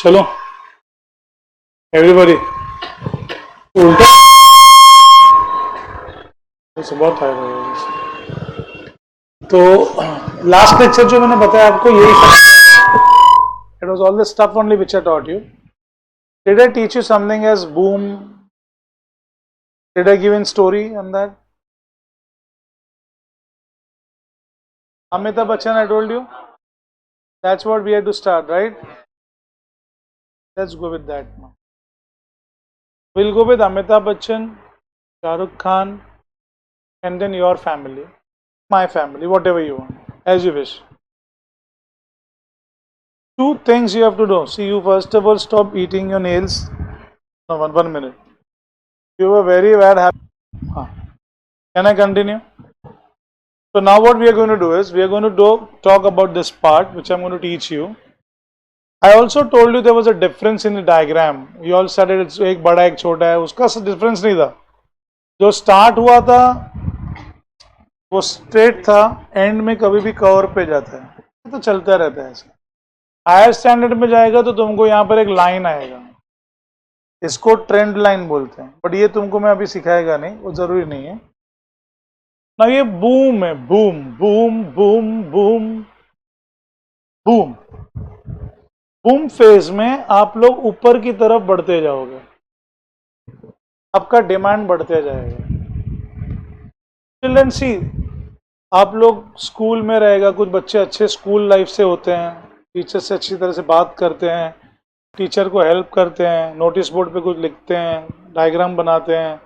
चलो एवरीबॉडी उल्टा बहुत आएगा। तो लास्ट लेक्चर जो मैंने बताया आपको यही it was all the stuff only which I taught you. Did I teach you something as boom? Did I give in story on that? Amitabh Bachchan, I told you. That's what we had to start, right? Let's go with that now. We'll go with Amitabh Bachchan, Shah Rukh Khan, and then your family, my family, whatever you want, as you wish. Two things you have to do. See, you first of all stop eating your nails. No, one minute. You have a very bad habit. Can I continue? So now what we are going to do is, we are going to talk about this part which I'm going to teach you. I also told you there was a difference in the diagram. You all said it's एक बड़ा एक छोटा है, उसका difference नहीं था. जो start हुआ था वो straight था, end में कभी भी curve पे जाता है, तो चलता रहता है ऐसे. हायर स्टैंडर्ड में जाएगा तो तुमको यहाँ पर एक लाइन आएगा, इसको ट्रेंड लाइन बोलते हैं, बट ये तुमको मैं अभी सिखाएगा नहीं, वो जरूरी नहीं है ना. ये बूम है, boom boom boom boom boom. Boom phase में आप लोग ऊपर की तरफ बढ़ते जाओगे, आपका डिमांड बढ़ते जाएगा. चिल्ड्रन सी, आप लोग स्कूल में रहेगा, कुछ बच्चे अच्छे स्कूल लाइफ से होते हैं, टीचर से अच्छी तरह से बात करते हैं, टीचर को हेल्प करते हैं, नोटिस बोर्ड पे कुछ लिखते हैं, डायग्राम बनाते हैं.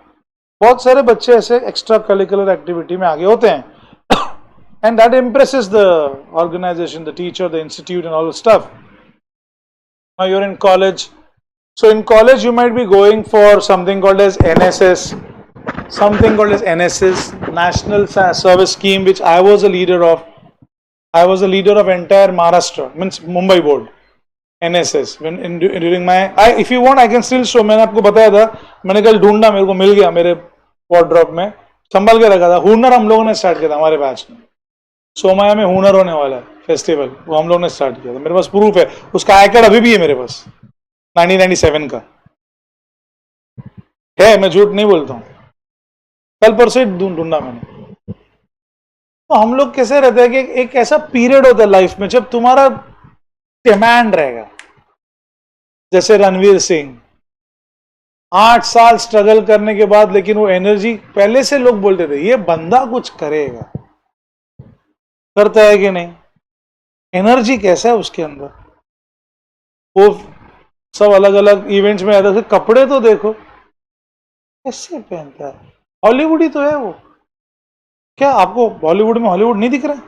बहुत सारे बच्चे ऐसे एक्स्ट्रा करिकुलर एक्टिविटी में आगे होते हैं, and that impresses the organization, the teacher, the institute and all stuff. Now you're in college. So in college you might be going for something called as NSS, National Service Scheme, which I was a leader of. I was a leader of entire Maharashtra, means Mumbai board, NSS. During my, if you want I can still show. मैंने आपको बताया था, मैंने कल ढूंढा, मेरे को मिल गया, मेरे वार्डरोब में संभाल के रखा था. हुनर हम लोगों ने स्टार्ट किया था हमारे बैच में. सोमाया में हुनर होने वाला है फेस्टिवल, वो हम लोग ने स्टार्ट किया था. मेरे पास प्रूफ है, उसका आई कार्ड अभी भी है मेरे पास, 1997 का है, मैं झूठ नहीं बोलता हूँ. कल परसों ढूंढा मैंने. तो हम लोग कैसे रहते हैं कि एक ऐसा पीरियड होता है लाइफ में जब तुम्हारा डिमांड रहेगा. जैसे रणवीर सिंह 8 साल स्ट्रगल करने के बाद, लेकिन वो एनर्जी, पहले से लोग बोलते थे ये बंदा कुछ करेगा, करता है कि नहीं, एनर्जी कैसा है उसके अंदर. वो सब अलग अलग इवेंट्स में आता है, कपड़े तो देखो कैसे पहनता है, हॉलीवुड ही तो है वो. क्या आपको बॉलीवुड में हॉलीवुड नहीं दिख रहा है?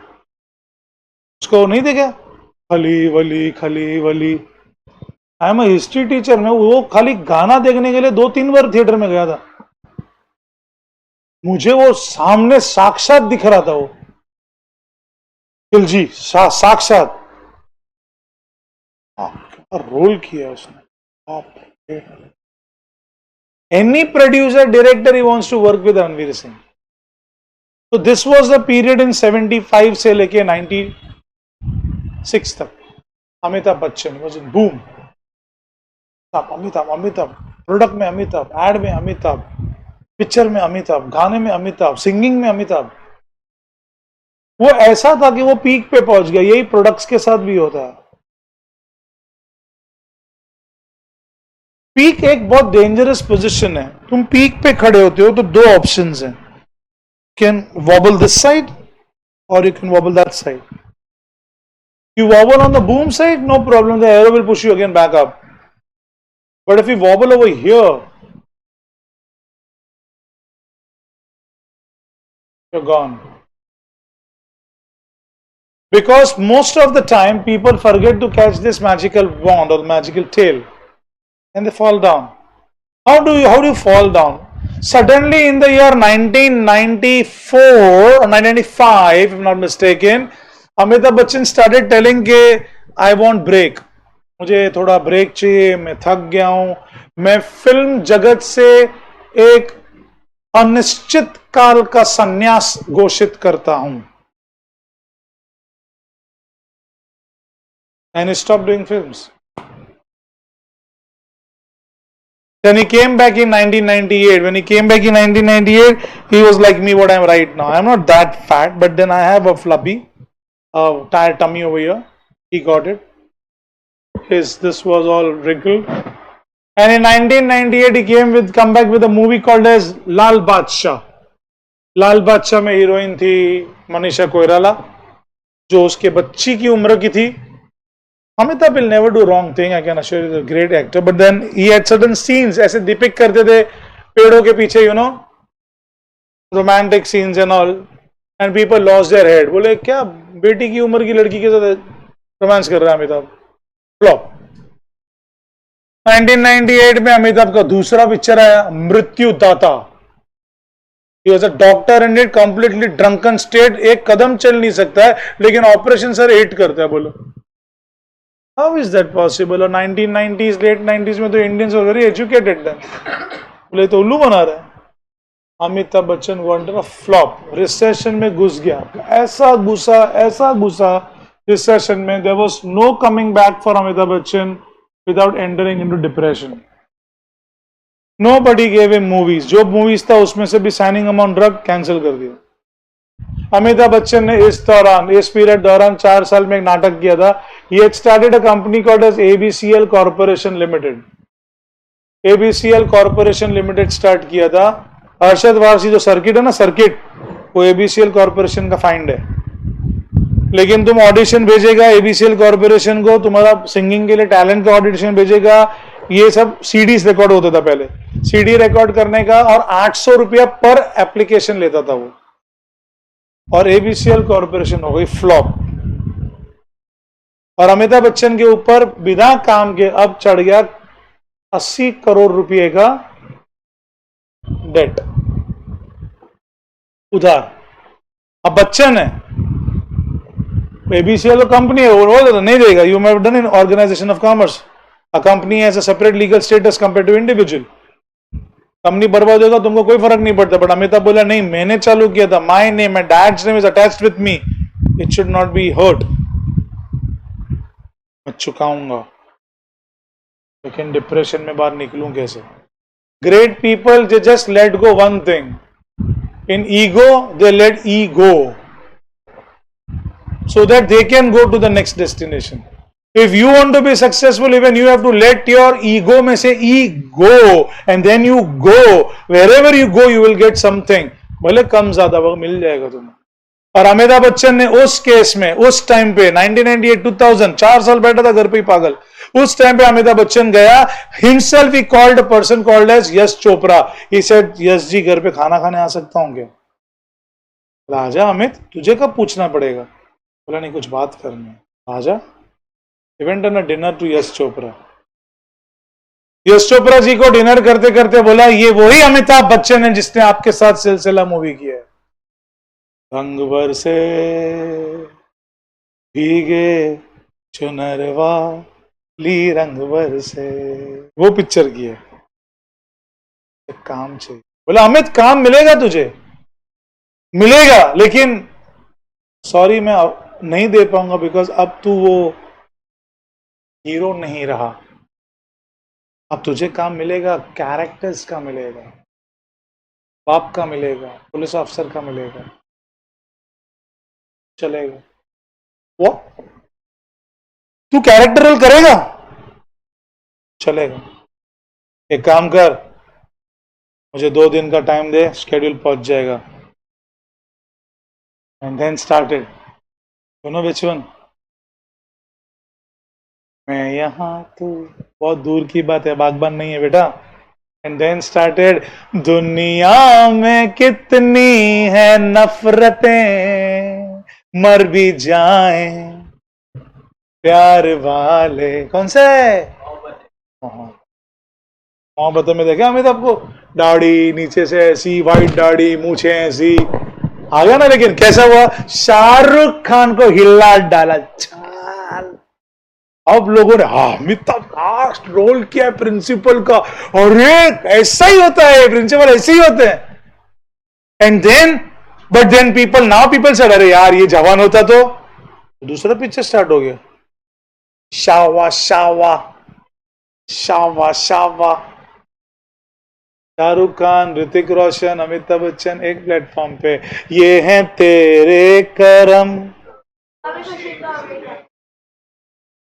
उसको नहीं दिखा खली वली खली वली. I am a history teacher, मैं वो खाली गाना देखने के लिए 2-3 बार थिएटर में गया था. मुझे वो सामने साक्षात दिख रहा था, वो जी साक्षात रोल किया उसने. Any producer director he wants to work with Ranveer Singh. तो this was the period in 75 से लेके 96 तक. Amitabh Bachchan was in boom. Amitabh Amitabh product में अमिताभ, एड में अमिताभ, पिक्चर में अमिताभ, गाने में अमिताभ, सिंगिंग में अमिताभ. वो ऐसा था कि वो पीक पे पहुंच गया. यही प्रोडक्ट्स के साथ भी होता है. पीक एक बहुत डेंजरस पोजीशन है. तुम पीक पे खड़े होते हो तो 2 ऑप्शंस हैं, कैन वॉबल दिस साइड और you can wobble that side. You wobble on the boom side, no problem, the arrow will push you again back up. But if you wobble over here, you're gone. Because most of the time people forget to catch this magical wand or magical tail and they fall down. How do you fall down? Suddenly in the year 1994 or 1995, if I'm not mistaken, Amitabh Bachchan started telling के I want break. मुझे थोड़ा break चाहिए, मैं थक गया हूं, मैं film जगत से एक अनिश्चित काल का संन्यास घोषित करता हूं. And he stopped doing films. Then he came back in 1998. When he came back in 1998, he was like me, what I am right now. I am not that fat, but then I have a fluffy, tired tummy over here. He got it. This was all wrinkled. And in 1998, he come back with a movie called as Lal Badshah. लाल बादशाह में heroine थी मनीषा कोइराला, जो उसके बच्ची की उम्र की थी. Amitabh will never do wrong thing. I can assure you, he's a great actor. But then he had certain scenes ऐसे डिपिक्ट करते थे पेड़ों के पीछे, you know, romantic scenes and all, and people lost their head. बोले क्या बेटी की उम्र की लड़की के साथ रोमांस कर रहा है अमिताभ. फ्लॉप. 1998 में अमिताभ का दूसरा पिक्चर आया Mrityudaata. He was a doctor and it completely drunken state. एक कदम चल नहीं सकता है, लेकिन ऑपरेशन सर 8 करता है. बोलो how is that possible? और 1990s late 90s में तो Indians were very educated then. बोले तो उल्लू बना रहा है. Amitabh Bachchan wanted a flop. Recession में घुस गया, ऐसा घुसा रिसेशन में. There was no coming back for Amitabh Bachchan without entering into depression. Nobody gave him movies. जो मूवीज था उसमें से भी साइनिंग अमाउंट ड्रग कैंसिल कर दिया. अमिताभ बच्चन ने इस पीरियड दौरान 4 साल में एक नाटक किया था. He had started a company called as ABCL Corporation Limited. ABCL Corporation Limited start किया था. अरशद वारसी जो सर्किट है ना, सर्किट वो ABCL कॉर्पोरेशन का फाइंड है. लेकिन तुम ऑडिशन भेजेगा ABCL कॉर्पोरेशन को, तुम्हारा सिंगिंग के लिए टैलेंट का ऑडिशन भेजेगा. ये सब सीडीज रिकॉर्ड होता था पहले. सीडी रिकॉर्ड करने का और 800 रुपया पर एप्लीकेशन लेता था वो. और ABCL कॉर्पोरेशन हो गई फ्लॉप. और अमिताभ बच्चन के ऊपर बिना काम के अब चढ़ गया 80 करोड़ रुपए का डेट, उधार. अब बच्चन है, ABCL कंपनी है, वो नहीं देगा. You have done in organization of commerce. A company has a separate legal status compared to individual. Company बर्बाद होगा तुमको कोई फर्क नहीं पड़ता. बट अमिताभ बोला नहीं, मैंने चालू किया था. My name, my dad's name is attached with me. It should not be hurt. मैं चुकाऊंगा, लेकिन डिप्रेशन में बाहर निकलूं कैसे? Great people they just let go one thing. In ego they let ego, so that they can go to the next destination. If you want to be successful, even you have to let your ego में से e go, and then you go. Wherever you go, you will get something. भले कम ज्यादा वो मिल जाएगा तुम्हें. और अमिताभ बच्चन ने उस केस में उस टाइम पे 1998 2000 4 साल बैठा था घर पे ही पागल. उस टाइम पे अमिताभ बच्चन गया. himself he called a person called as Yash Chopra. he said Yash ji घर पे खाना खाने आ सकता हूं क्या? राजा अमित तुझे कब पूछना पड़ेगा? बोला नहीं, कुछ बात करनी है. Raja event on a dinner to Yash Chopra. Yash Chopra ji को डिनर करते करते बोला ये वही अमिताभ बच्चन है जिसने आपके साथ सिलसिला मूवी किया है. रंग बरसे भीगे चुनरवा ली रंग बरसे, वो पिक्चर की है. काम चाहिए. बोला अमित काम मिलेगा तुझे, मिलेगा, लेकिन सॉरी मैं नहीं दे पाऊंगा बिकॉज अब तू वो हीरो नहीं रहा. अब तुझे काम मिलेगा कैरेक्टर्स का मिलेगा, बाप का मिलेगा, पुलिस ऑफिसर का मिलेगा, चलेगा. वो तू कैरेक्टर रोल करेगा, चलेगा. एक काम कर, मुझे 2 दिन का टाइम दे, शेड्यूल पहुंच जाएगा. And then started. You know which one? मैं यहाँ तू, बहुत दूर की बात है, बागबान नहीं है बेटा. And then started. दुनिया में कितनी है नफरतें, मर भी जाएं प्यार वाले. कौन से? मोहब्बत में देखा अमिताभ को, दाढ़ी नीचे से ऐसी, वाइट दाढ़ी, मूछें ऐसी, आ गया ना. लेकिन कैसा हुआ? शाहरुख खान को हिला डाला. अब लोगों ने अमिताभ कास्ट रोल किया है प्रिंसिपल का, और ऐसा ही होता है, प्रिंसिपल ऐसे ही होते हैं. And then but then people said अरे यार ये जवान होता तो दूसरा पिक्चर स्टार्ट हो गया. शावा शावा शावा शावा. शाहरुख खान, ऋतिक रोशन, अमिताभ बच्चन एक प्लेटफॉर्म पे, ये हैं तेरे करम।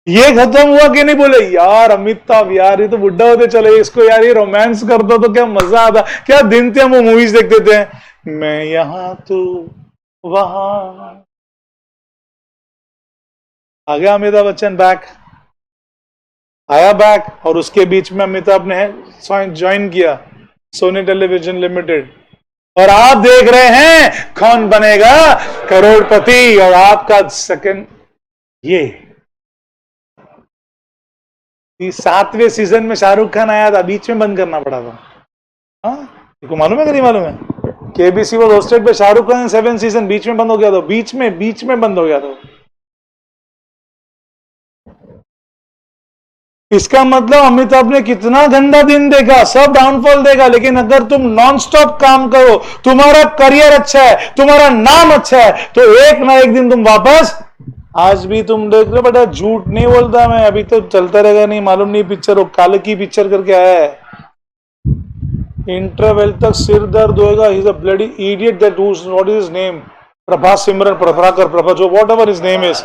ये खत्म हुआ कि नहीं? बोले यार अमिताभ यार ये तो बुढ़ा होते चले, इसको यार ये रोमांस करता तो क्या मजा आता, क्या दिन थे हम वो मूवीज देखते थे, मैं यहां तू वहां। आ गया अमिताभ बच्चन बैक, आया बैक, और उसके बीच में अमिताभ ने ज्वाइन किया सोनी टेलीविजन लिमिटेड, और आप देख रहे हैं कौन बनेगा करोड़पति, और आपका सेकंड ये 7वें सीजन में शाहरुख खान आया था, बीच में बंद करना पड़ा था। हाँ, को मालूम है कि नहीं मालूम है? KBC was hosted by Shahrukh Khan 7 season, बीच में बंद हो गया था, बीच में बंद हो गया था। इसका मतलब अमिताभ ने कितना गंदा दिन देखा, सब डाउनफॉल देखा, लेकिन अगर तुम नॉन स्टॉप काम करो, तुम्हारा करियर अच्छा है, तुम्हारा नाम अच्छा है, तो एक ना एक दिन तुम वापस। आज भी तुम देख रहे हो बेटा, झूठ नहीं बोलता मैं, अभी तो चलता रहेगा, नहीं मालूम नहीं पिक्चर, वो काल की पिक्चर करके आया है, इंटरवल तक सिर दर्द होएगा। He is a bloody idiot that what is his name, Prabhas Simran Prabhakar Prabha जो whatever his name is,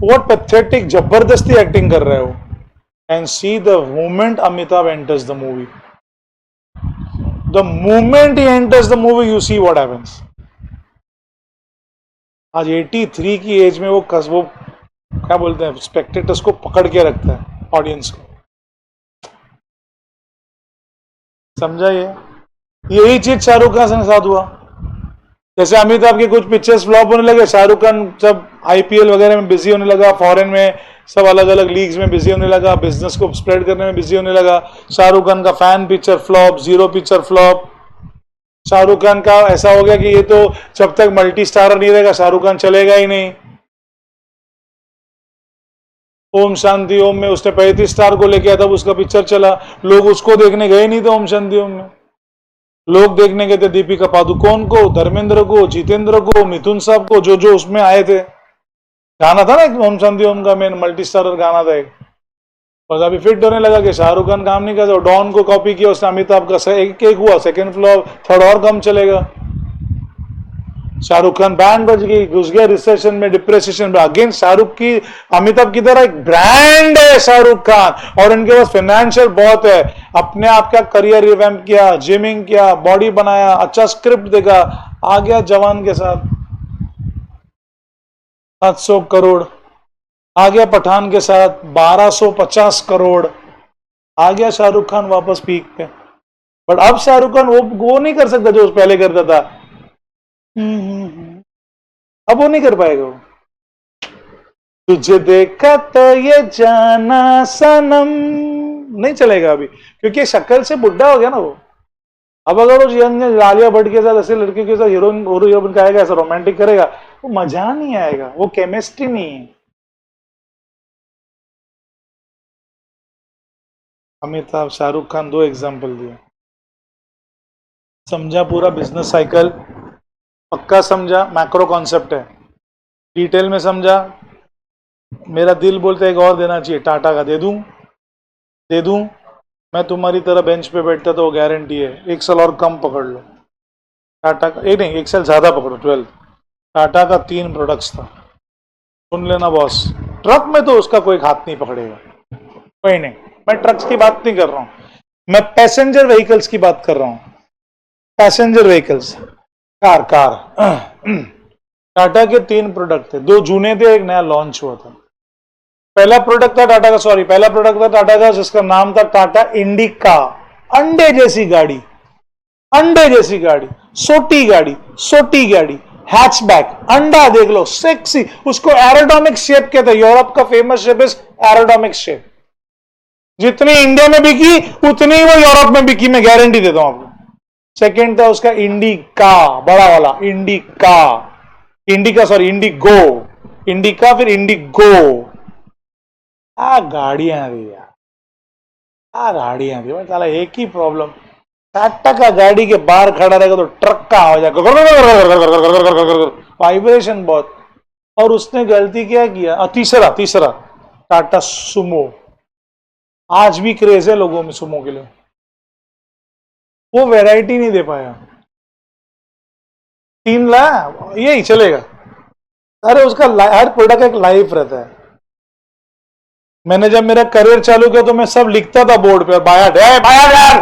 what pathetic जबरदस्ती एक्टिंग कर रहे हो। And see the moment Amitabh enters the movie. The moment he enters the movie, you see what happens. आज 83 की as में वो क्या बोलते हैं, स्पेक्टेटर्स को पकड़ के रखता है, ऑडियंस को। समझा? ये यही चीज शाहरुख खान के साथ हुआ। जैसे अमिताभ के कुछ पिक्चर्स फ्लॉप होने लगे, शाहरुख खान जब आईपीएल वगैरह में बिजी होने लगा, फॉरेन में सब अलग अलग लीग्स में बिजी होने लगा, बिजनेस को स्प्रेड करने में बिजी होने लगा, शाहरुख खान का fan picture flop, zero picture flop. Shahrukh Khan का ऐसा हो गया कि ये तो जब तक मल्टी स्टारर नहीं रहेगा शाहरुख खान चलेगा ही नहीं। ओम शांति ओम में उसने 35 स्टार को लेके आया, तब उसका पिक्चर चला, लोग उसको देखने गए नहीं थे। ओम शांति ओम में लोग देखने गए थे दीपिका पादुकोण को, धर्मेंद्र को, जितेंद्र को, मिथुन साहब को, जो उसमें आए थे। गाना था ना एक ओम शांति ओम का, मेन मल्टी स्टारर गाना था एक। बस अभी फिट होने लगा कि शाहरुख खान काम नहीं करता, डॉन को कॉपी किया उसने, अमिताभ का एक हुआ, सेकंड फ्लॉप, थर्ड और कम चलेगा। शाहरुख खान बैंड बज गई, घुस गया रिसेशन में, डिप्रेशन में। अगेन शाहरुख की, अमिताभ की तरह एक ब्रांड है शाहरुख खान, और इनके पास फाइनेंशियल बहुत है। अपने आप का करियर रिवैम्प किया, जिमिंग किया, बॉडी बनाया, अच्छा स्क्रिप्ट देखा, आ गया जवान के साथ 700 करोड़, आ गया पठान के साथ 1250 करोड़, आ गया शाहरुख खान वापस पीक पे। बट अब शाहरुख खान वो नहीं कर सकता जो पहले करता था। अब वो नहीं कर पाएगा। वो तुझे देखा तो ये जाना सनम नहीं चलेगा अभी, क्योंकि शक्ल से बुढ़ा हो गया ना वो। अब अगर वो यंग आलिया भट्ट के साथ ऐसे लड़के के साथ हीरोइन का आएगा, ऐसा रोमांटिक करेगा, वो मजा नहीं आएगा, वो केमिस्ट्री नहीं है। अमिताभ शाहरुख खान 2 एग्जाम्पल दिए, समझा पूरा बिजनेस साइकिल, पक्का समझा, मैक्रो कॉन्सेप्ट है, डिटेल में समझा। मेरा दिल बोलता है एक और देना चाहिए, टाटा का दे दूं। मैं तुम्हारी तरह बेंच पे बैठता तो वो गारंटी है 1 साल और कम पकड़ लो। टाटा का नहीं, 1 साल ज्यादा पकड़ो, 12। टाटा का 3 प्रोडक्ट्स था, सुन लेना बॉस। ट्रक में तो उसका कोई हाथ नहीं पकड़ेगा, कोई नहीं। मैं ट्रक्स की बात नहीं कर रहा हूं, मैं पैसेंजर व्हीकल्स की बात कर रहा हूं। पैसेंजर व्हीकल्स, कार टाटा के 3 प्रोडक्ट थे, 2 जूने थे, एक नया लॉन्च हुआ था। पहला प्रोडक्ट था टाटा का जिसका नाम था टाटा इंडिका। अंडे जैसी गाड़ी, सोटी गाड़ी, हैचबैक, अंडा देख लो, सेक्सी। उसको एरोडोमिक शेप कहते हैं, यूरोप का फेमस शेप इज एरोडोमिक शेप। जितनी इंडिया में बिकी उतनी वो यूरोप में बिकी, मैं गारंटी देता हूं आपको। सेकेंड था उसका इंडिका, बड़ा वाला इंडिका, फिर इंडिगो। गाड़ियां दी साला, एक ही प्रॉब्लम, टाटा का गाड़ी के बाहर खड़ा रहेगा तो ट्रक का हो जाएगा, वाइब्रेशन बहुत। और उसने गलती क्या किया, तीसरा टाटा सुमो। आज भी क्रेज है लोगों में सुमो के लिए। वो वैरायटी नहीं दे पाया। 3 ला यही चलेगा। अरे उसका हर प्रोडक्ट एक लाइफ रहता है। मैंने जब मेरा करियर चालू किया तो मैं सब लिखता था बोर्ड पे, बाया यार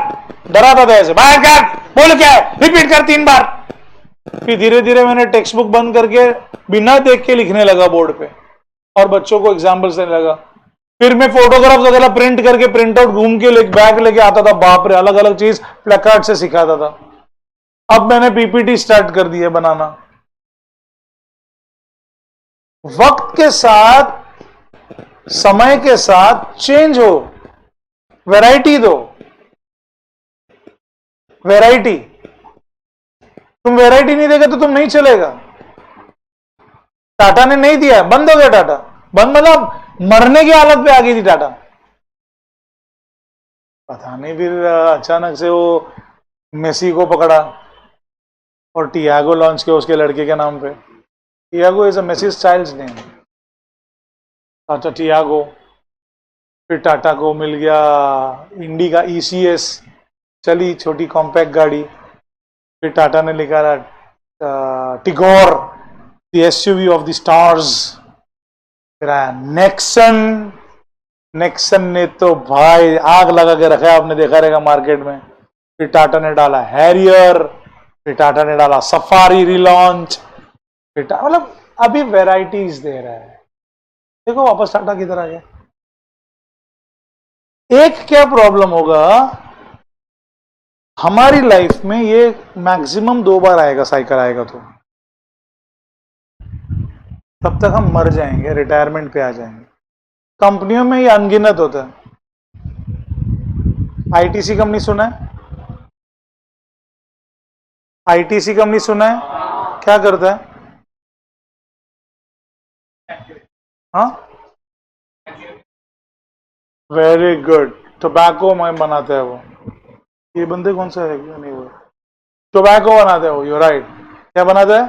डराता था ऐसे, बाया कर बोल क्या है, रिपीट कर 3 बार। फिर धीरे धीरे मैंने टेक्स्ट बुक बंद करके बिना देख के लिखने लगा बोर्ड पे और बच्चों को एग्जाम्पल देने लगा। फिर मैं फोटोग्राफ वगैरह प्रिंट करके प्रिंट आउट घूम के बैग लेके आता था, बाप रे अलग अलग चीज प्लेकार्ड से सिखाता था। अब मैंने पीपीटी स्टार्ट कर दिया बनाना। वक्त के साथ, समय के साथ चेंज हो, वैरायटी दो, वैरायटी। तुम वैरायटी नहीं देगा तो तुम नहीं चलेगा। टाटा ने नहीं दिया, बंद हो गया टाटा। बंद मतलब मरने की हालत पे आ गई थी टाटा। पता नहीं फिर अचानक से वो मेसी को पकड़ा और टियागो लॉन्च किया उसके लड़के के नाम पे। Tiago is a Messi's child's name, Tata Tiago. फिर टाटा को मिल गया इंडी का ECS, चली छोटी कॉम्पैक्ट गाड़ी। फिर टाटा ने निकाला Tigor, the SUV of the stars. फिर आया नेक्सन। नेक्सन ने तो भाई आग लगा के रखा है, आपने देखा रहेगा मार्केट में। फिर टाटा ने डाला हैरियर, फिर टाटा ने डाला सफारी रिलॉन्च। फिर मतलब अभी वेराइटीज दे रहा है। देखो वापस टाटा किधर आ गया। एक क्या प्रॉब्लम होगा, हमारी लाइफ में ये मैक्सिमम 2 बार आएगा, साइकिल आएगा तो तब तक हम मर जाएंगे, रिटायरमेंट पे आ जाएंगे। कंपनियों में ये अनगिनत होता है। ITC कंपनी सुना है? ITC कंपनी सुना है? क्या करता है? हाँ, वेरी गुड। टोबैको में बनाते हैं वो। ये बंदे कौन सा है? नहीं वो टोबैको बनाते हैं वो। You right. क्या बनाते हैं?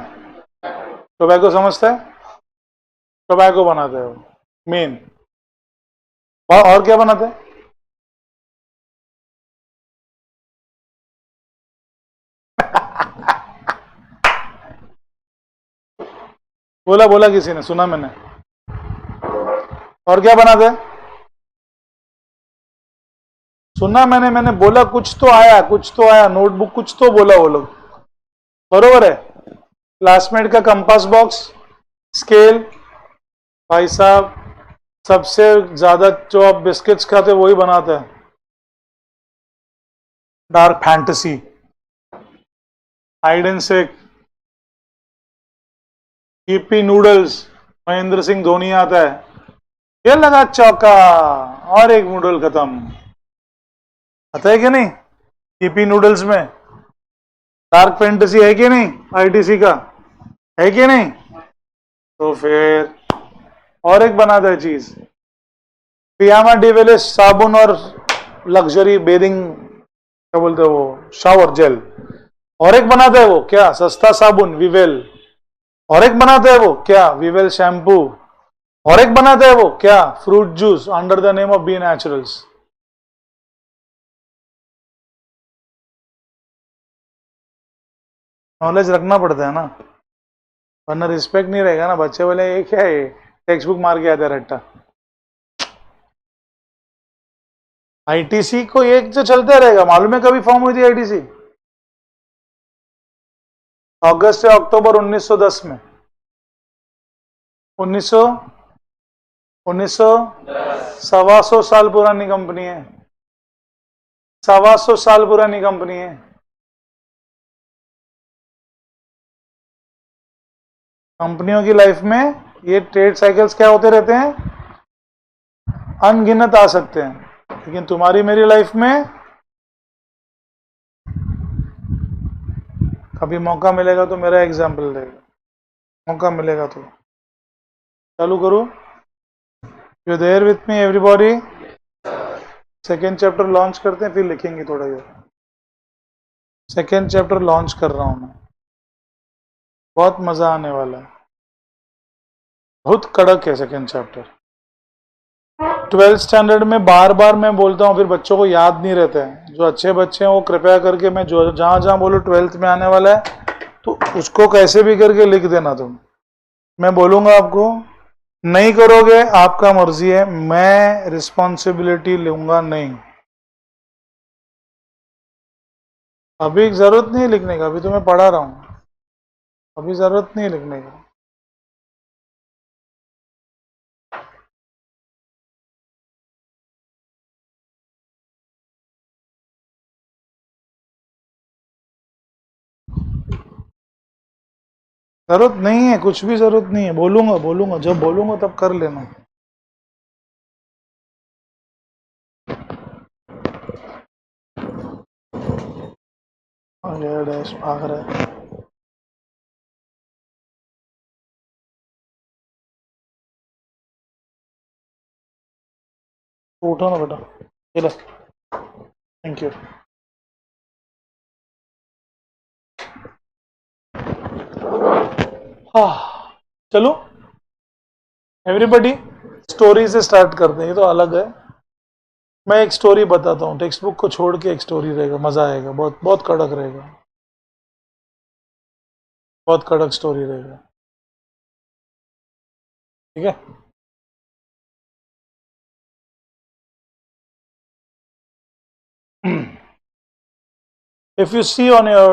टोबैको समझता है? टोबैको बनाते हैं वो मेन। और क्या बनाते हैं? बोला बोला किसी ने, सुना मैंने। और क्या बनाते हैं? सुना मैंने बोला कुछ तो आया, कुछ तो आया, नोटबुक कुछ तो बोला वो लोग। बरोबर है। क्लासमेट का कंपास बॉक्स, स्केल। भाई साहब सबसे ज्यादा जो आप बिस्किट्स खाते वही बनाते हैं, dark fantasy, hide and seek, EP noodles. Mahendra Singh Dhoni आता है, ये लगा चौका और एक नूडल खत्म। आता है कि नहीं? ईपी नूडल्स में डार्क फैंटेसी है कि नहीं? ITC का है कि नहीं? तो फिर और एक बनाता है चीज, पियामा डिवेलिस साबुन और लग्जरी बेदिंग, क्या बोलते हैं वो, शावर जेल। और एक बनाता है वो क्या, सस्ता साबुन विवेल। और एक बनाता है वो क्या, विवेल शैम्पू। और एक बनाता है वो क्या, fruit juice under the name of B Naturals. Knowledge रखना पड़ता है ना, वरना रिस्पेक्ट नहीं रहेगा ना। बच्चे बोले ये क्या है, टेक्स्ट बुक मार के आता है रट्टा। ITC को एक जो चलते रहेगा। मालूम है कभी फॉर्म हुई थी ITC? अगस्त से अक्टूबर 1910 में। 1900 1,100 साल पुरानी कंपनी है। 1,100 साल पुरानी कंपनी है। कंपनियों की लाइफ में ये ट्रेड साइकिल्स क्या होते रहते हैं, अनगिनत आ सकते हैं। लेकिन तुम्हारी मेरी लाइफ में कभी मौका मिलेगा तो मेरा एग्जाम्पल देगा, मौका मिलेगा तो। चालू करूं? You there with me everybody? Second chapter launch करते हैं, फिर लिखेंगे थोड़ा। ये सेकेंड चैप्टर लॉन्च कर रहा हूं मैं, बहुत मजा आने वाला है। बहुत कड़क है सेकेंड चैप्टर। 12th स्टैंडर्ड में बार बार मैं बोलता हूँ, फिर बच्चों को याद नहीं रहता है। जो अच्छे बच्चे हैं वो कृपया करके, मैं जो जहाँ जहाँ बोलूँ 12th में आने वाला है तो उसको कैसे भी करके लिख देना तुम। मैं बोलूँगा आपको, नहीं करोगे आपका मर्जी है, मैं रिस्पॉन्सिबिलिटी लूँगा नहीं। अभी ज़रूरत नहीं है लिखने का, अभी तो मैं पढ़ा रहा हूँ, अभी ज़रूरत नहीं है लिखने का। जरूरत नहीं है, कुछ भी जरूरत नहीं है। बोलूंगा बोलूंगा जब बोलूंगा तब कर लेना। डैश भाग रहा है। उठो ना बेटा, चलो, थैंक यू। हाँ चलो एवरीबडी, स्टोरी से स्टार्ट करते हैं, ये तो अलग है। मैं एक स्टोरी बताता हूँ, टेक्स्ट बुक को छोड़ के एक स्टोरी रहेगा, मजा आएगा, बहुत बहुत कड़क रहेगा, बहुत कड़क स्टोरी रहेगा, ठीक है। If you see on your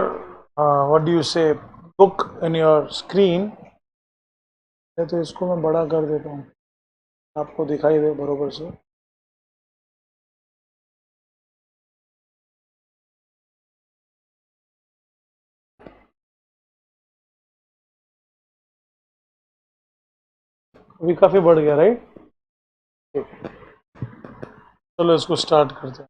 what do you say book in your screen, तो इसको मैं बड़ा कर देता हूँ, आपको दिखाई दे बरोबर से। अभी काफी बढ़ गया, राइट? ठीक है, चलो इसको स्टार्ट करते हैं।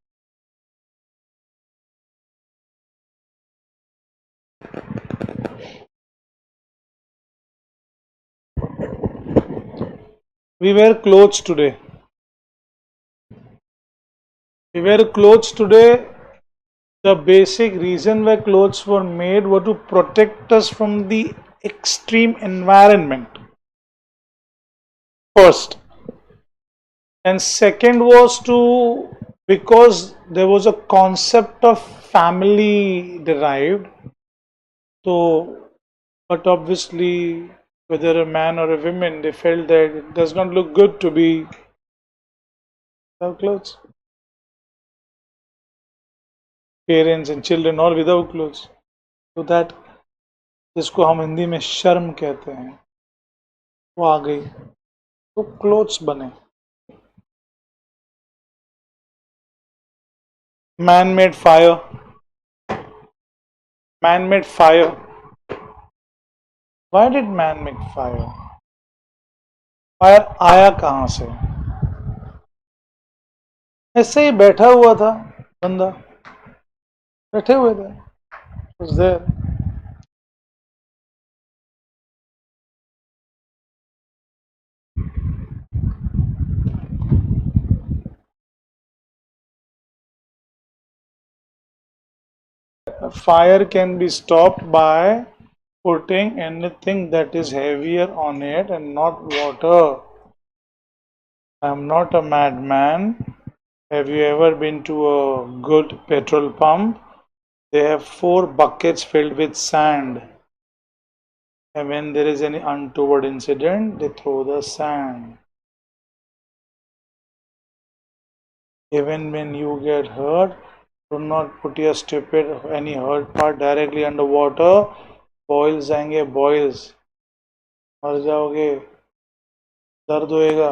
We wear clothes today. We wear clothes today. The basic reason why clothes were made were to protect us from the extreme environment. First. And second was to, because there was a concept of family derived. So, but obviously, whether a man or a woman, they felt that it does not look good to be without clothes. Parents and children all without clothes. So that, जिसको हम हिंदी में शर्म कहते हैं, वो आ गई, तो clothes बने। Man made fire. Man made fire. Why did man make fire? Fire आया कहां से? ऐसे ही बैठा हुआ था बंदा, बैठे हुए थे, was there. Fire can be stopped by putting anything that is heavier on it and not water. I am not a madman. Have you ever been to a good petrol pump? They have 4 buckets filled with sand. And when there is any untoward incident, they throw the sand. Even when you get hurt, do not put your stupid any hurt part directly under water. Boils आएंगे, boils, मर जाओगे, दर्द होएगा,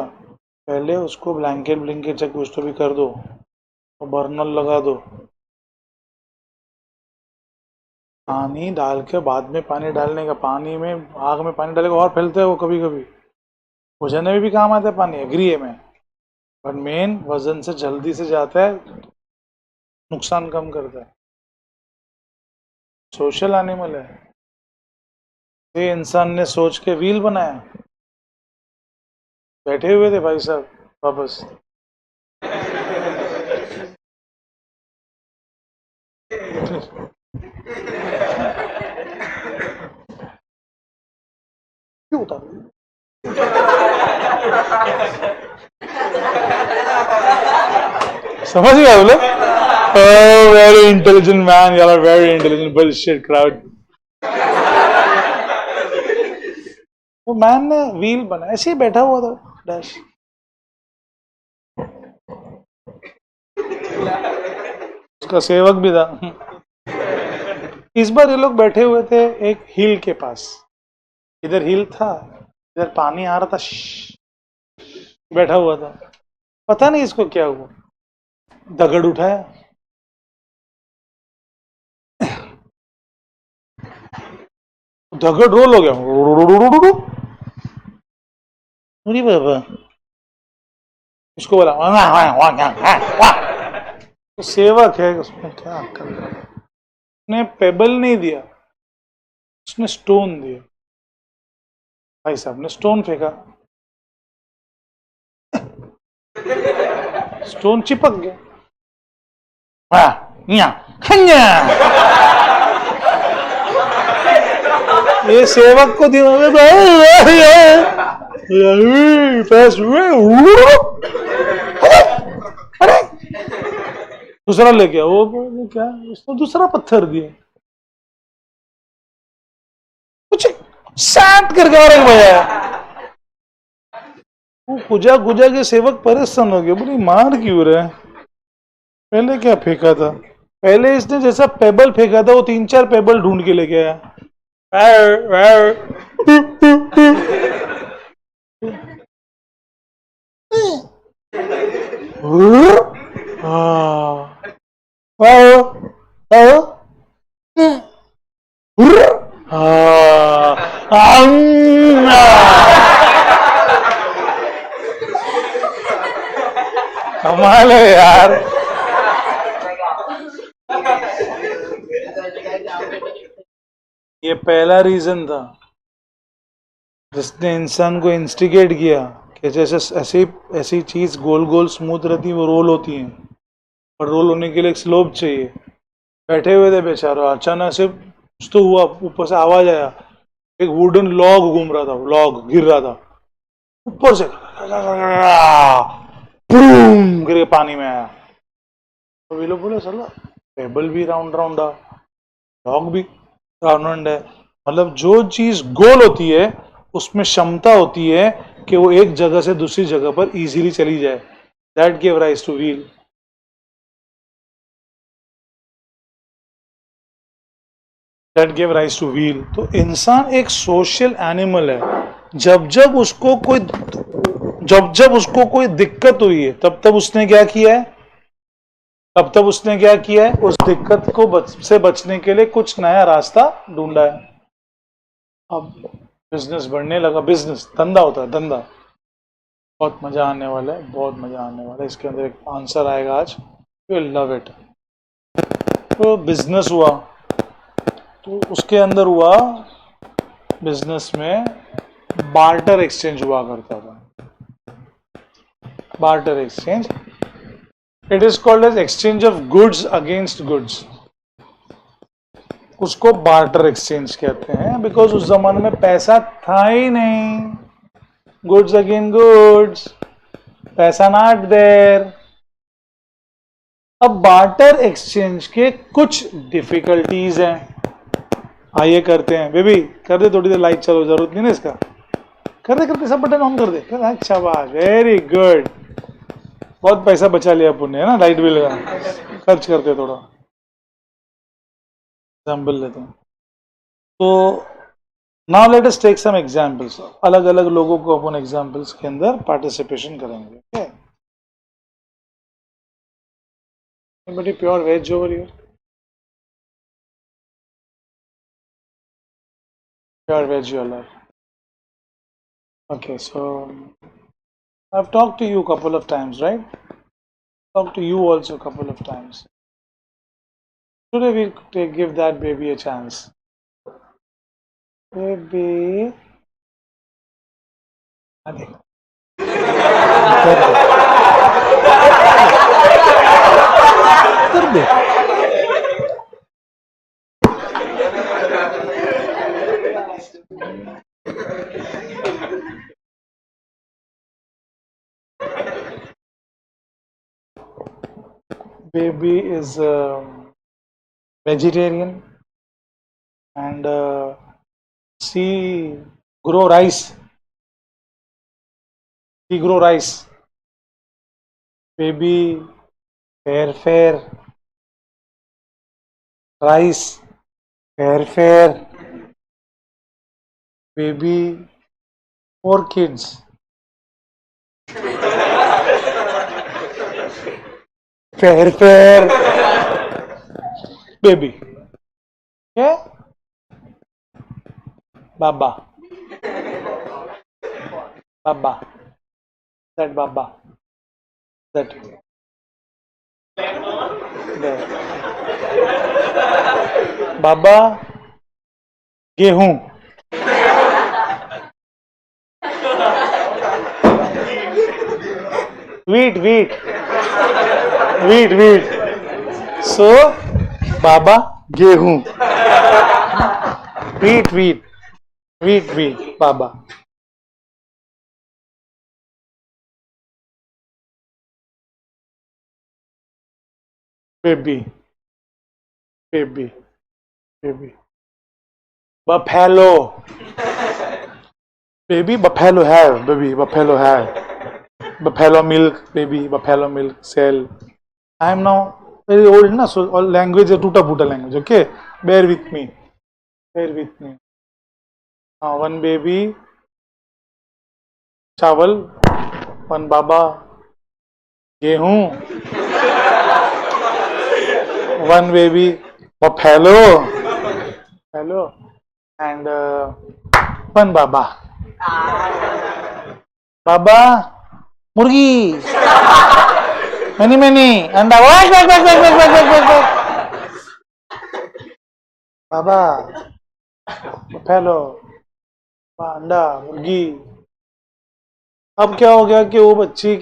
पहले उसको blanket blanket से कुछ तो भी कर दो और बर्नर लगा दो। पानी डाल के बाद में पानी डालने का, पानी में आग में पानी डालेगा और फैलता है वो, कभी कभी बुझाने में भी काम आता है पानी, एग्री है मैं, पर मेन वजन से जल्दी से जाता है, नुकसान कम करता है। सोशल एनिमल है ये, इंसान ने सोच के व्हील बनाया। बैठे हुए थे भाई साहब वापस। क्यों उतार? समझ गए बोले? Oh, very intelligent man. You're a very intelligent bullshit crowd. वो मैन ने व्हील बना, ऐसे ही बैठा हुआ था डैश। उसका सेवक भी था। इस बार ये लोग बैठे हुए थे एक हिल के पास, इधर हिल था, इधर पानी आ रहा था, बैठा हुआ था। पता नहीं इसको क्या हुआ, दगड़ उठाया, दगड़ रोल हो गया। अरे बाबा, उसको बोला तो सेवक है, उसमें क्या कर, उसने पेबल नहीं दिया, उसने स्टोन दिया। भाई साहब ने स्टोन फेंका, स्टोन चिपक गया। ये सेवक को दिया, अरे दूसरा ले गया। वो क्या, उसने दूसरा पत्थर दिया, कुछ सैट करके और एक बजाया। वो गुजा गुजा के सेवक परेशान हो गया, बोली मार क्यों रहे, पहले क्या फेंका था, पहले इसने जैसा पेबल फेंका था वो 3-4 पेबल ढूंढ के लेके आया। कमाल है यार। ये पहला रीजन था जिसने इंसान को इंस्टिगेट किया कि जैसे ऐसी चीज गोल गोल स्मूथ रहती है वो रोल होती है, और रोल होने के लिए एक स्लोप चाहिए। बैठे हुए थे बेचारा, अचानक से कुछ तो हुआ, ऊपर से आवाज आया, एक वुडन लॉग घूम रहा था, लॉग गिर रहा था ऊपर से, गिर के पानी में आया। तो वे लोग बोले चलो टेबल भी राउंड राउंड है, लॉग भी राउंड राउंड है, मतलब जो चीज गोल होती है उसमें क्षमता होती है कि वो एक जगह से दूसरी जगह पर इजीली चली जाए। That give rise two wheel. That give rise two wheel. तो इंसान एक सोशल एनिमल है। जब जब उसको कोई दिक्कत हुई है तब उसने क्या किया है, उस दिक्कत को से बचने के लिए कुछ नया रास्ता ढूंढा है। अब बिजनेस बढ़ने लगा, बिजनेस धंधा होता है, धंधा बहुत मजा आने वाला है, बहुत मजा आने वाला है। इसके अंदर एक आंसर आएगा आज, यू विल लव इट। तो बिजनेस हुआ, तो उसके अंदर हुआ, बिजनेस में बार्टर एक्सचेंज हुआ करता था। Barter exchange, it is called as exchange of goods against goods. उसको बार्टर एक्सचेंज कहते हैं, बिकॉज उस जमाने में पैसा था ही नहीं। गुड्स अगेन गुड्स, पैसा नॉट देयर। अब बार्टर एक्सचेंज के कुछ डिफिकल्टीज हैं, आइए करते हैं। बेबी कर दे थोड़ी देर लाइट चालू, जरूरत नहीं ना इसका, कर दे सब बटन ऑन कर दे। अच्छा बात, वेरी गुड, बहुत पैसा बचा लिया पुण्य है ना, लाइट बिल का खर्च करते थोड़ा। एग्जाम्पल लेते हैं, तो now let us take some examples. अलग अलग लोगों को अपन एग्जाम्पल्स के अंदर पार्टिसिपेशन करेंगे। ओके, बड़ी pure veg over here, pure veg you are. Okay, so I've talked to you a couple of times, right? Talked to you also a couple of times. Today we'll give that baby a chance. Baby, कर दे। Baby is vegetarian and she grow rice. She grow rice. Baby fair rice fair baby 4 kids fair baby. Okay, baba that there. बाबा गेहूं wheat so बाबा गेहूं wheat Baba baby buffalo baby buffalo have buffalo milk baby buffalo milk sell. I am now very old na, so all language is tuta puta language. Okay, bear with me. One baby chawal, one baba गेहूं, one baby buffalo and one baba मुर्गी many अंडा बाबा buffalo अंडा मुर्गी. अब क्या हो गया कि वो बच्चे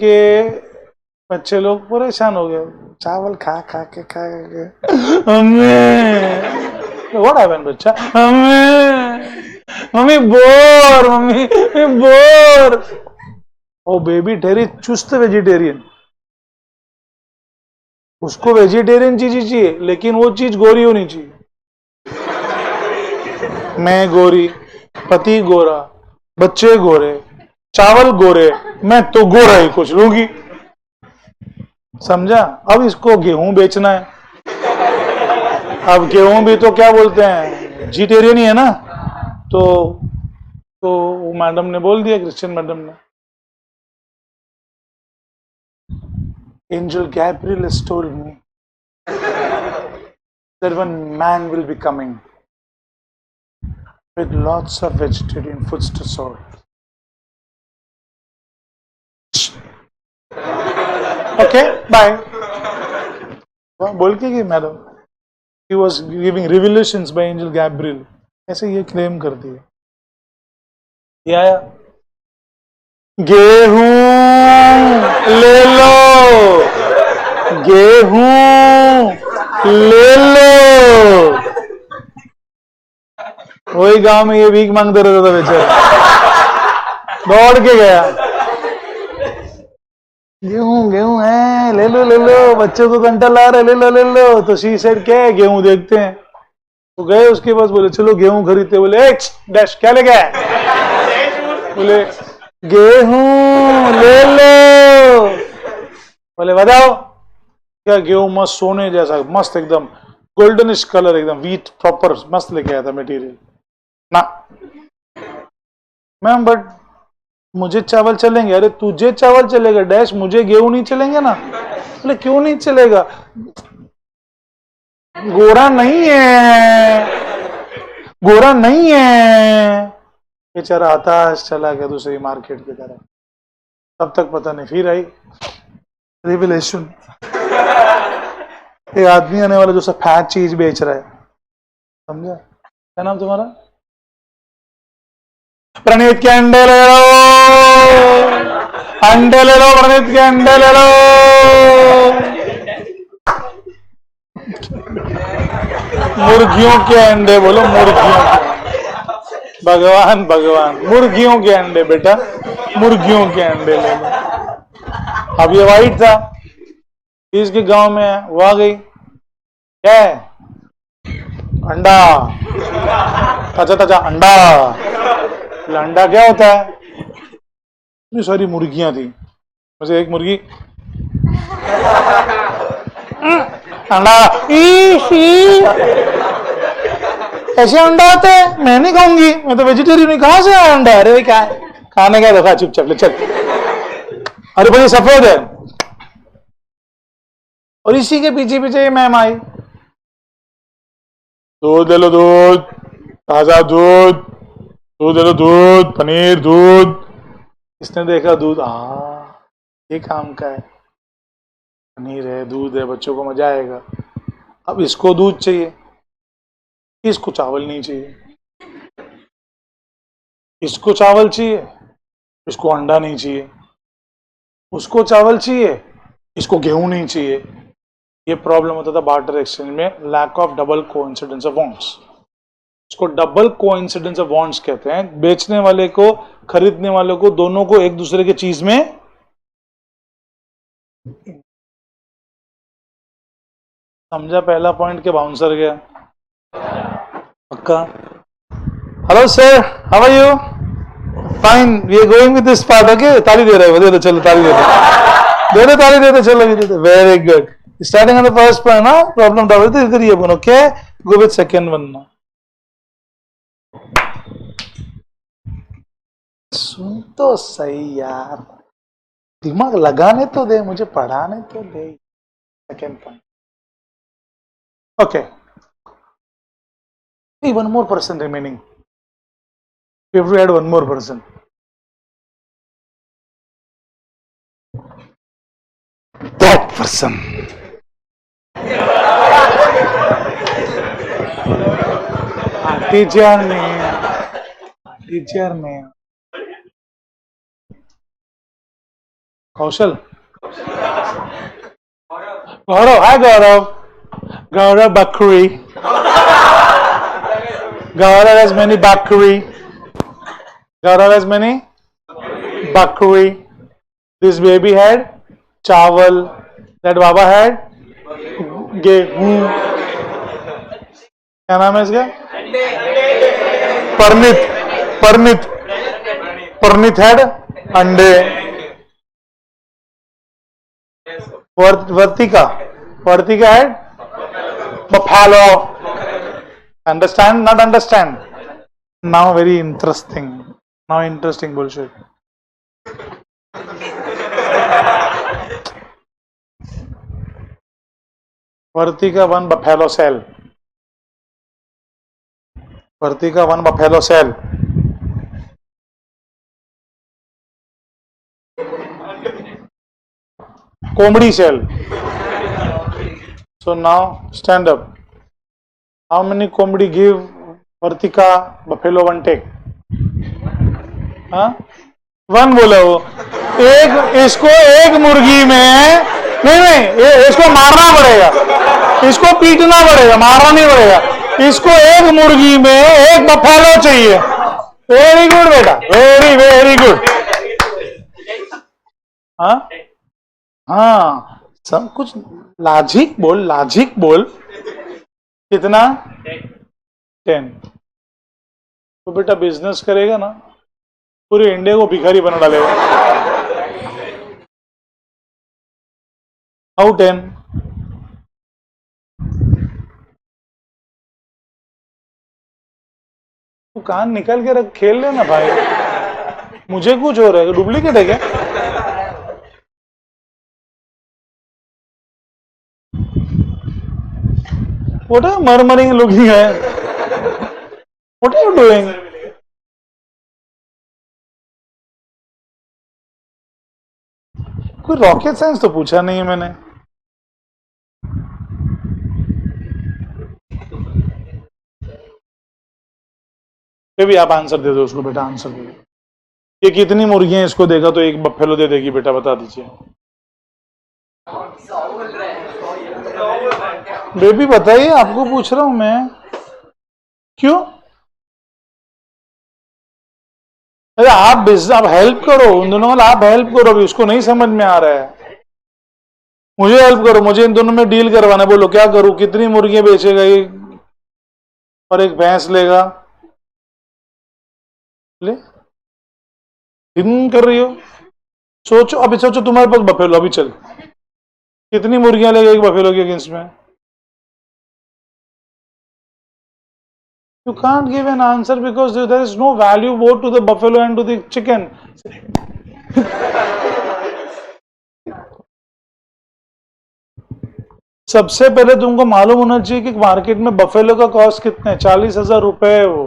लोग परेशान हो गए चावल खा के व्हाट हैपेंड बच्चा मम्मी बोर. ओ बेबी ढेरी चुस्त वेजिटेरियन, उसको वेजिटेरियन चीज चाहिए लेकिन वो चीज गोरी होनी चाहिए. मैं गोरी, पति गोरा, बच्चे गोरे, चावल गोरे, मैं तो गोरा ही कुछ लूंगी. समझा? अब इसको गेहूं बेचना है. अब गेहूं भी तो क्या बोलते हैं जीटेरियन ही है ना, तो मैडम ने बोल दिया, क्रिश्चियन मैडम ने. Angel Gabriel has told me that one man will be coming with lots of vegetarian foods to serve. Okay, bye. बोल के कि madam, he was giving revelations by Angel Gabriel. ऐसे ये claim कर दिया. ये आया गेहूं ले लो, वही गांव में ये भीख मांगते रहता था बेचारा, दौड़ के गया. गेहूं है, ले लो बच्चे को घंटा ला रहे, ले लो. तो शी सेड क्या है, गेहूं देखते हैं. तो गए उसके पास, बोले चलो गेहूं खरीदते. बोले डैश क्या ले गया, बोले गेहूं ले लो. बोले बताओ क्या. गेहूं मस्त सोने जैसा, मस्त एकदम गोल्डनिश कलर, एकदम व्हीट प्रॉपर मस्त लेके आया था मटेरियल ना. मैम बट मुझे चावल चलेंगे. अरे तुझे चावल चलेगा डैश, मुझे गेहूं नहीं चलेंगे ना. बोले क्यों नहीं चलेगा, गोरा नहीं है. बेचारा हताश चला गया दूसरी मार्केट की तरफ. तब तक पता नहीं फिर आई रिविलेशन. एक आदमी आने वाला जो सब फैट चीज बेच रहा है, समझा? क्या नाम तुम्हारा? प्रणीत के अंडे ले लो, प्रणीत के अंडे ले लो. मुर्गियों के अंडे बोलो, मुर्गियों के. भगवान मुर्गियों के अंडे बेटा, मुर्गियों के अंडे ले लो. अब ये वाइट था, इसके गांव में है, वो आ गई, क्या है? अंडा, ताजा ताजा अंडा। अंडा क्या होता है? इतनी सारी मुर्गियां थी, वैसे एक मुर्गी अंडा, ऐसे अंडा होते हैं? मैं नहीं खाऊंगी, मैं तो वेजिटेरियन हूँ, कहां से आया अंडा? अरे क्या खाने का देखा, चुपचाप ले चल। अरे भाई सफेद है, और इसी के पीछे पीछे मैम आई, दूध ले लो, दूध, ताजा दूध, दूध ले लो, दूध, पनीर, दूध। इसने देखा दूध, ये काम का है, पनीर है, दूध है, बच्चों को मजा आएगा। अब इसको दूध चाहिए, इसको चावल नहीं चाहिए, इसको चावल चाहिए, इसको अंडा नहीं चाहिए, उसको चावल चाहिए, इसको गेहूं नहीं चाहिए। ये प्रॉब्लम होता था बार्टर एक्सचेंज में, lack of double coincidence of wants. इसको डबल कोइंसिडेंस ऑफ वांट्स कहते हैं। बेचने वाले को, खरीदने वाले को, दोनों को एक दूसरे की चीज में समझा। पहला पॉइंट के बाउंसर गया पक्का। Hello sir, how are you? Fine, we are going with this part. Okay, ताली दे रहे हो, दे दो, चलो ताली दे दो, दे दो ताली दे दो, चलो दे दो, very good. Starting on the first point ना, प्रॉब्लम डबल तो इधर ये बनो। Okay, go with second one ना। सुन तो सही यार, दिमाग लगाने तो दे, मुझे पढ़ाने तो दे। Second point, okay, one more person remaining. We have to add one more person. That person. Teacher name. Kaushal. Gaurav. Hi Gaurav. Gaurav Bakri. Gaurav has many bakri. Gaurav has many bakri. This baby had chawal. That Baba had गेहूं। क्या नाम है इसका? Preneet. Preneet, Parneet had अंडे। Vartika, Vartika had buffalo. Understand? Not understand? Now very interesting. Now interesting bullshit. Vartika one buffalo cell. Vartika one buffalo cell. Comedy cell. So now stand up. How many comedy give Vartika buffalo one take? हाँ, one बोला वो। एक, इसको एक मुर्गी में नहीं, इसको मारना पड़ेगा, इसको पीटना पड़ेगा, मारना नहीं पड़ेगा। इसको एक मुर्गी में एक बफेलो चाहिए। वेरी गुड बेटा, वेरी वेरी गुड। हाँ हाँ, सब कुछ लॉजिक बोल, लॉजिक बोल। कितना? 10। तो बेटा बिजनेस करेगा ना, पूरे इंडिया को भिखारी बना डालेगा। हाउ 10? तू कान निकल के रख, खेल लेना भाई। मुझे कुछ हो रहा है, डुप्लीकेट है क्या? What are you murmuring, looking at? What are you doing? कोई रॉकेट साइंस तो पूछा नहीं है मैंने। फिर भी आप आंसर दे दो उसको बेटा, आंसर दे दो। ये कितनी मुर्गियां इसको देगा तो एक बफेलो दे देगी बेटा, बता दीजिए। बेबी बताइए, आपको पूछ रहा हूं मैं। क्यों? अरे आप हेल्प करो, उन दोनों वाला आप हेल्प करो, अभी उसको नहीं समझ में आ रहा है। मुझे हेल्प करो, मुझे इन दोनों में डील करवाना है। बोलो क्या करूं, कितनी मुर्गियां बेचेगा ये और एक भैंस लेगा? ले दिन कर रही हो, सोचो अभी, सोचो तुम्हारे पास बफेलो, अभी चल कितनी मुर्गियां लेगा एक बफेलो के अगेंस्ट में? You can't give an answer because there is no value both to the buffalo and to the chicken. सबसे पहले तुमको मालूम होना चाहिए कि मार्केट में बफेलो का कॉस्ट कितना है। 40,000 रुपए है वो।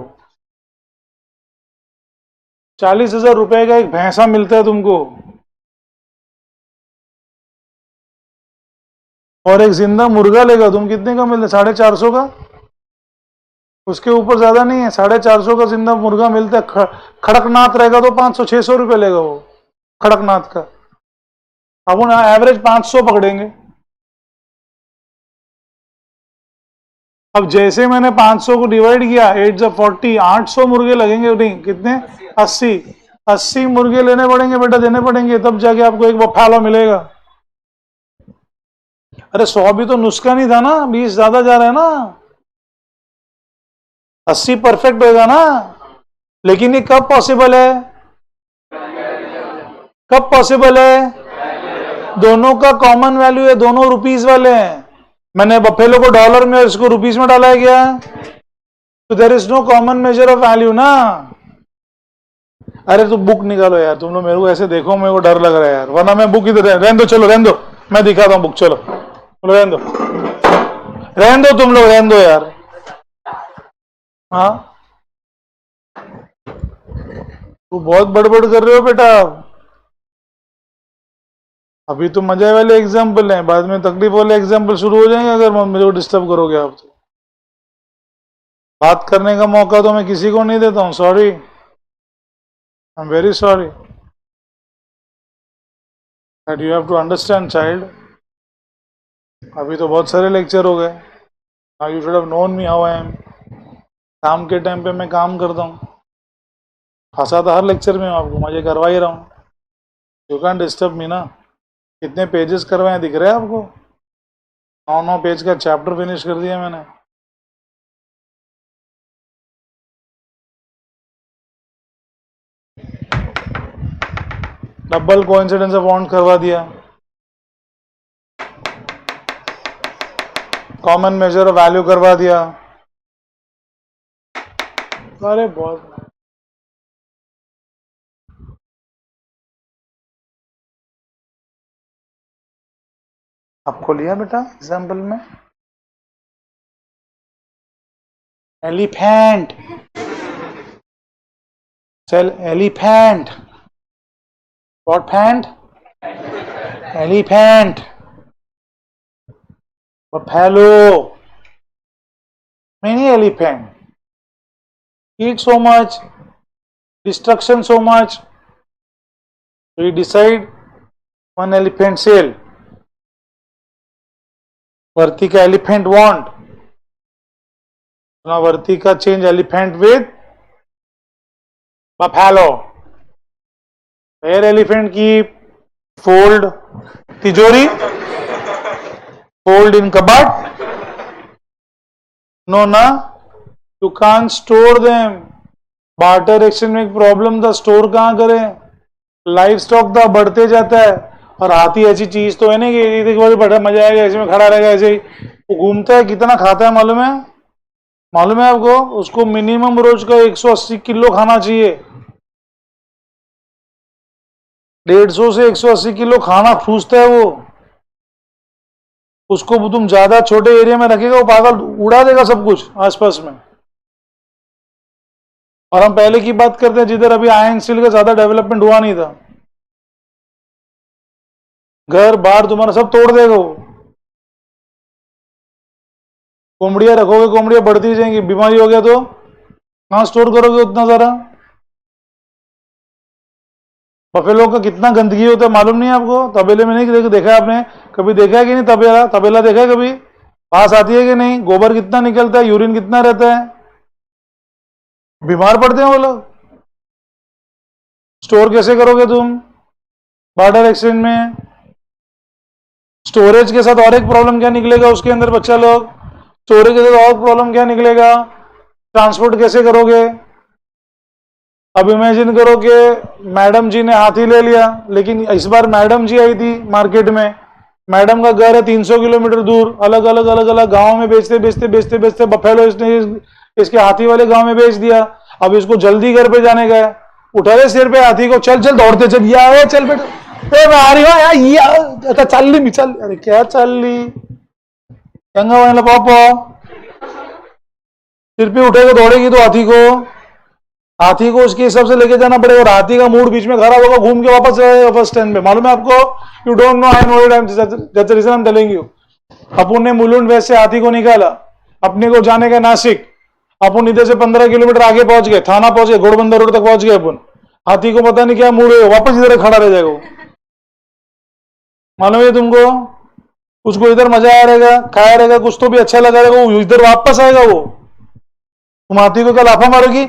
40,000 रुपए का एक भैंसा मिलता है तुमको, और एक जिंदा मुर्गा लेगा तुम कितने का मिलता है? 450 का। उसके ऊपर ज्यादा नहीं है, 450 का जिंदा मुर्गा मिलता है। खड़कनाथ रहेगा तो 500-600 रुपए लेगा वो खड़कनाथ का। अब उन एवरेज 500 पकड़ेंगे। अब जैसे मैंने 500 को डिवाइड किया, 8 जब 40, 800 मुर्गे लगेंगे। नहीं कितने? 80। 80 मुर्गे लेने पड़ेंगे बेटा, देने पड़ेंगे, तब जाके आपको एक बफालो मिलेगा। अरे 100 भी तो नुस्खा नहीं था ना, 20 ज्यादा जा रहा है ना। 80 परफेक्ट होगा ना। लेकिन ये कब पॉसिबल है? कब पॉसिबल है? दोनों का कॉमन वैल्यू है, दोनों रुपीस वाले हैं। मैंने बफेलो को डॉलर में और इसको रुपीस में डाला है क्या? तो there is no common measure of value ना। अरे तो बुक निकालो यार, तुम लोग मेरे को ऐसे देखो, मेरे को डर लग रहा है यार, वरना मैं बुक इधर रहने दो, चलो रहने दो, मैं दिखाता हूँ बुक। चलो रहने दो, रहने दो तुम लोग, रहने दो यार। हाँ तो बहुत बड़बड़ कर रहे हो बेटा। अभी तो मजे वाले एग्जाम्पल हैं, बाद में तकलीफ वाले एग्जाम्पल शुरू हो जाएंगे अगर मुझे को डिस्टर्ब करोगे आप तो। बात करने का मौका तो मैं किसी को नहीं देता हूँ, sorry, I am very sorry. That you have to understand child. अभी तो बहुत सारे लेक्चर हो गए, now you should have known me how I am. काम के टाइम पे मैं काम करता हूँ, फंसा था हर लेक्चर में आपको, मजे करवा ही रहा हूँ। यू कैन डिस्टर्ब मी ना। कितने पेजेस करवाए दिख रहे हैं आपको? 9 पेज का चैप्टर फिनिश कर दिया मैंने। डबल कोइंसिडेंस ऑफ बॉन्ड करवा दिया, कॉमन मेजर ऑफ वैल्यू करवा दिया। अरे बहुत। आपको लिया बेटा एग्जाम्पल में? एलिफेंट, चल elephant, what faint? Elephant, buffalo, many elephant eat so much, destruction so much, we decide one elephant sale. Vartika elephant want, Vartika change elephant with buffalo. Where elephant keep? Fold तिजोरी, फोल्ड इन कबर्ड। नो ना, you can't store them. Barter exchange में एक problem था, store कहां करें? Life stock था, बढ़ते जाता है। और हाथी ऐसी चीज तो है ना कि देखो बड़ा मजा आएगा, ऐसे में खड़ा रहेगा, ऐसे ही वो घूमता है, कितना खाता है मालूम है? मालूम है आपको? उसको मिनिमम रोज का 180 किलो खाना चाहिए। 150 से 180 किलो खाना ठूसता है वो। उसको तुम ज्यादा छोटे एरिया में रखेगा, वो पागल उड़ा देगा सब कुछ आसपास में। और हम पहले की बात करते हैं जिधर अभी आयरन स्टील का ज्यादा डेवलपमेंट हुआ नहीं था, घर बार तुम्हारा सब तोड़ देगा वो। कोमड़ियां रखोगे, कोमड़ियां बढ़ती जाएंगी, बीमारी हो गया तो कहां स्टोर करोगे उतना सारा? बफेलो का कितना गंदगी होता है मालूम नहीं है आपको? तबेले में नहीं देखा है आपने? कभी देखा है कि नहीं? तबेला तबेला देखा है कभी? पास आती है कि नहीं? गोबर कितना निकलता है, यूरिन कितना रहता है, बीमार पड़ते हैं वो लोग। स्टोर कैसे करोगे तुम बार्टर एक्सचेंज में? स्टोरेज के साथ और एक प्रॉब्लम क्या निकलेगा उसके अंदर बच्चा लोग, स्टोरेज के साथ और प्रॉब्लम क्या निकलेगा, ट्रांसपोर्ट कैसे करोगे। अब इमेजिन करो कि मैडम जी ने हाथी ले लिया, लेकिन इस बार मैडम जी आई थी मार्केट में, मैडम का घर है 300 किलोमीटर दूर, अलग अलग अलग अलग गांव में बेचते बेचते बेचते बेचते बफेलो इसने इसके हाथी वाले गांव में बेच दिया। अब इसको जल्दी घर पे जाने का है, उठा ले सिर पे हाथी को, चल चल दौड़ते चल, या चल बेटा, मैं आ रही हूँ यार, ये चल ली चल, अरे क्या चल ली, चंगा वाला पापा, सिर पे उठेगा दौड़ेगी तो हाथी को उसके हिसाब से लेके जाना पड़ेगा, और हाथी का मूड बीच में खराब होगा, घूम के वापस जाएगा बस स्टैंड पे, मालूम है आपको। You don't know, I know it, that's the reason I am telling you. अपन ने मुलुंड वैसे से हाथी को निकाला, अपने को जाने का नासिक, अपन इधर से 15 किलोमीटर आगे पहुंच गए, थाना पहुंच गए, घोड़बंदर रोड तक पहुंच गए अपन, हाथी को पता नहीं क्या मूड है, वापस इधर खड़ा रह जाएगा, मालूम है तुमको। उसको इधर मजा आया रहेगा, खाया रहेगा, कुछ तो भी अच्छा लगा रहेगा, वो इधर वापस आएगा वो। तुम हाथी को क्या लाफा मारोगी,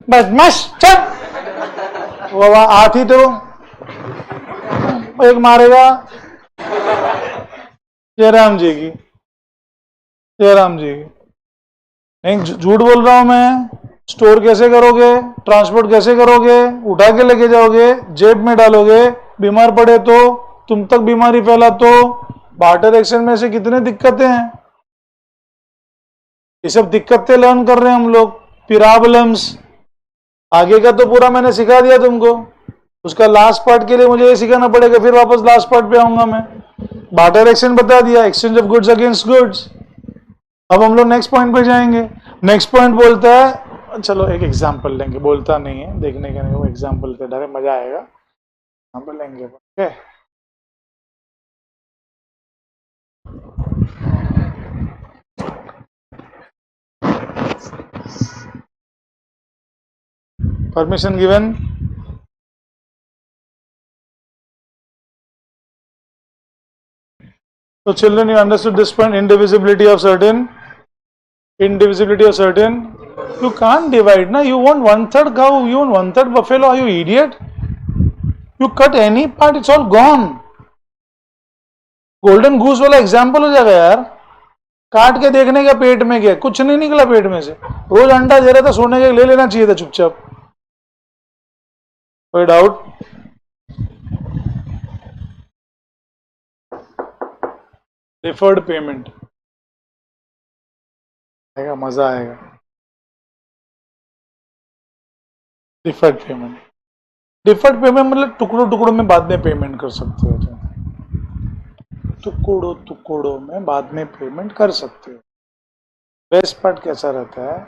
बस मस चल, वो हाथी तो एक मारेगा, जय राम जी की, जय राम जी की। नहीं झूठ बोल रहा हूं मैं, स्टोर कैसे करोगे, ट्रांसपोर्ट कैसे करोगे, उठा के लेके जाओगे, जेब में डालोगे, बीमार पड़े तो, तुम तक बीमारी फैला तो, बार्टर एक्शन में से कितने दिक्कतें हैं, ये सब दिक्कतें लर्न कर रहे हैं हम लोग, प्रॉब्लम्स। आगे का तो पूरा मैंने सिखा दिया तुमको, उसका लास्ट पार्ट के लिए मुझे ये सिखाना पड़ेगा, फिर वापस लास्ट पार्ट पे आऊंगा मैं। बार्टर एक्शन बता दिया, exchange of goods against goods. अब हम लोग नेक्स्ट पॉइंट पे जाएंगे। नेक्स्ट पॉइंट बोलता है, चलो एक एग्जांपल लेंगे, बोलता नहीं है, देखने का नहीं, वो एग्जांपल पे डायरेक्ट मजा आएगा, एग्जांपल लेंगे, okay. Permission given. So children, you understood this point, indivisibility of certain, you can't divide, na, you want 1/3 cow, you want 1/3 buffalo, are you idiot? You cut any part, it's all gone. Golden घूस वाला example हो जाएगा यार, काट के देखने का पेट में क्या, कुछ नहीं निकला पेट में से, रोज अंडा दे रहा था, सोने के ले लेना चाहिए था चुपचाप। कोई डाउट? डिफर्ड पेमेंट आएगा, मजा आएगा। डिफर्ड पेमेंट, डिफर्ड पेमेंट मतलब टुकड़ों टुकड़ों में बाद में पेमेंट कर सकते हो, टुकड़ों टुकड़ों में बाद में पेमेंट कर सकते हो। बेस्ट पार्ट कैसा रहता है,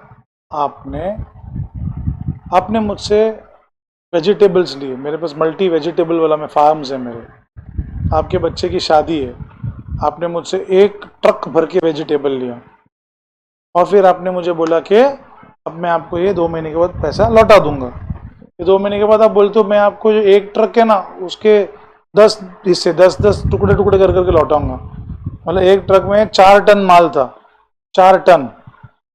आपने मुझसे वेजिटेबल्स लिए, मेरे पास मल्टी वेजिटेबल वाला में फार्म्स है मेरे, आपके बच्चे की शादी है, आपने मुझसे 1 ट्रक भर के वेजिटेबल लिया, और फिर आपने मुझे बोला कि अब मैं आपको ये 2 महीने के बाद पैसा लौटा दूंगा। ये 2 महीने के बाद आप बोलते हो मैं आपको जो 1 ट्रक है ना, उसके 10 हिस्से, 10-10 टुकड़े टुकड़े कर करके लौटाऊंगा, मतलब 1 ट्रक में 4 टन माल था, 4 टन,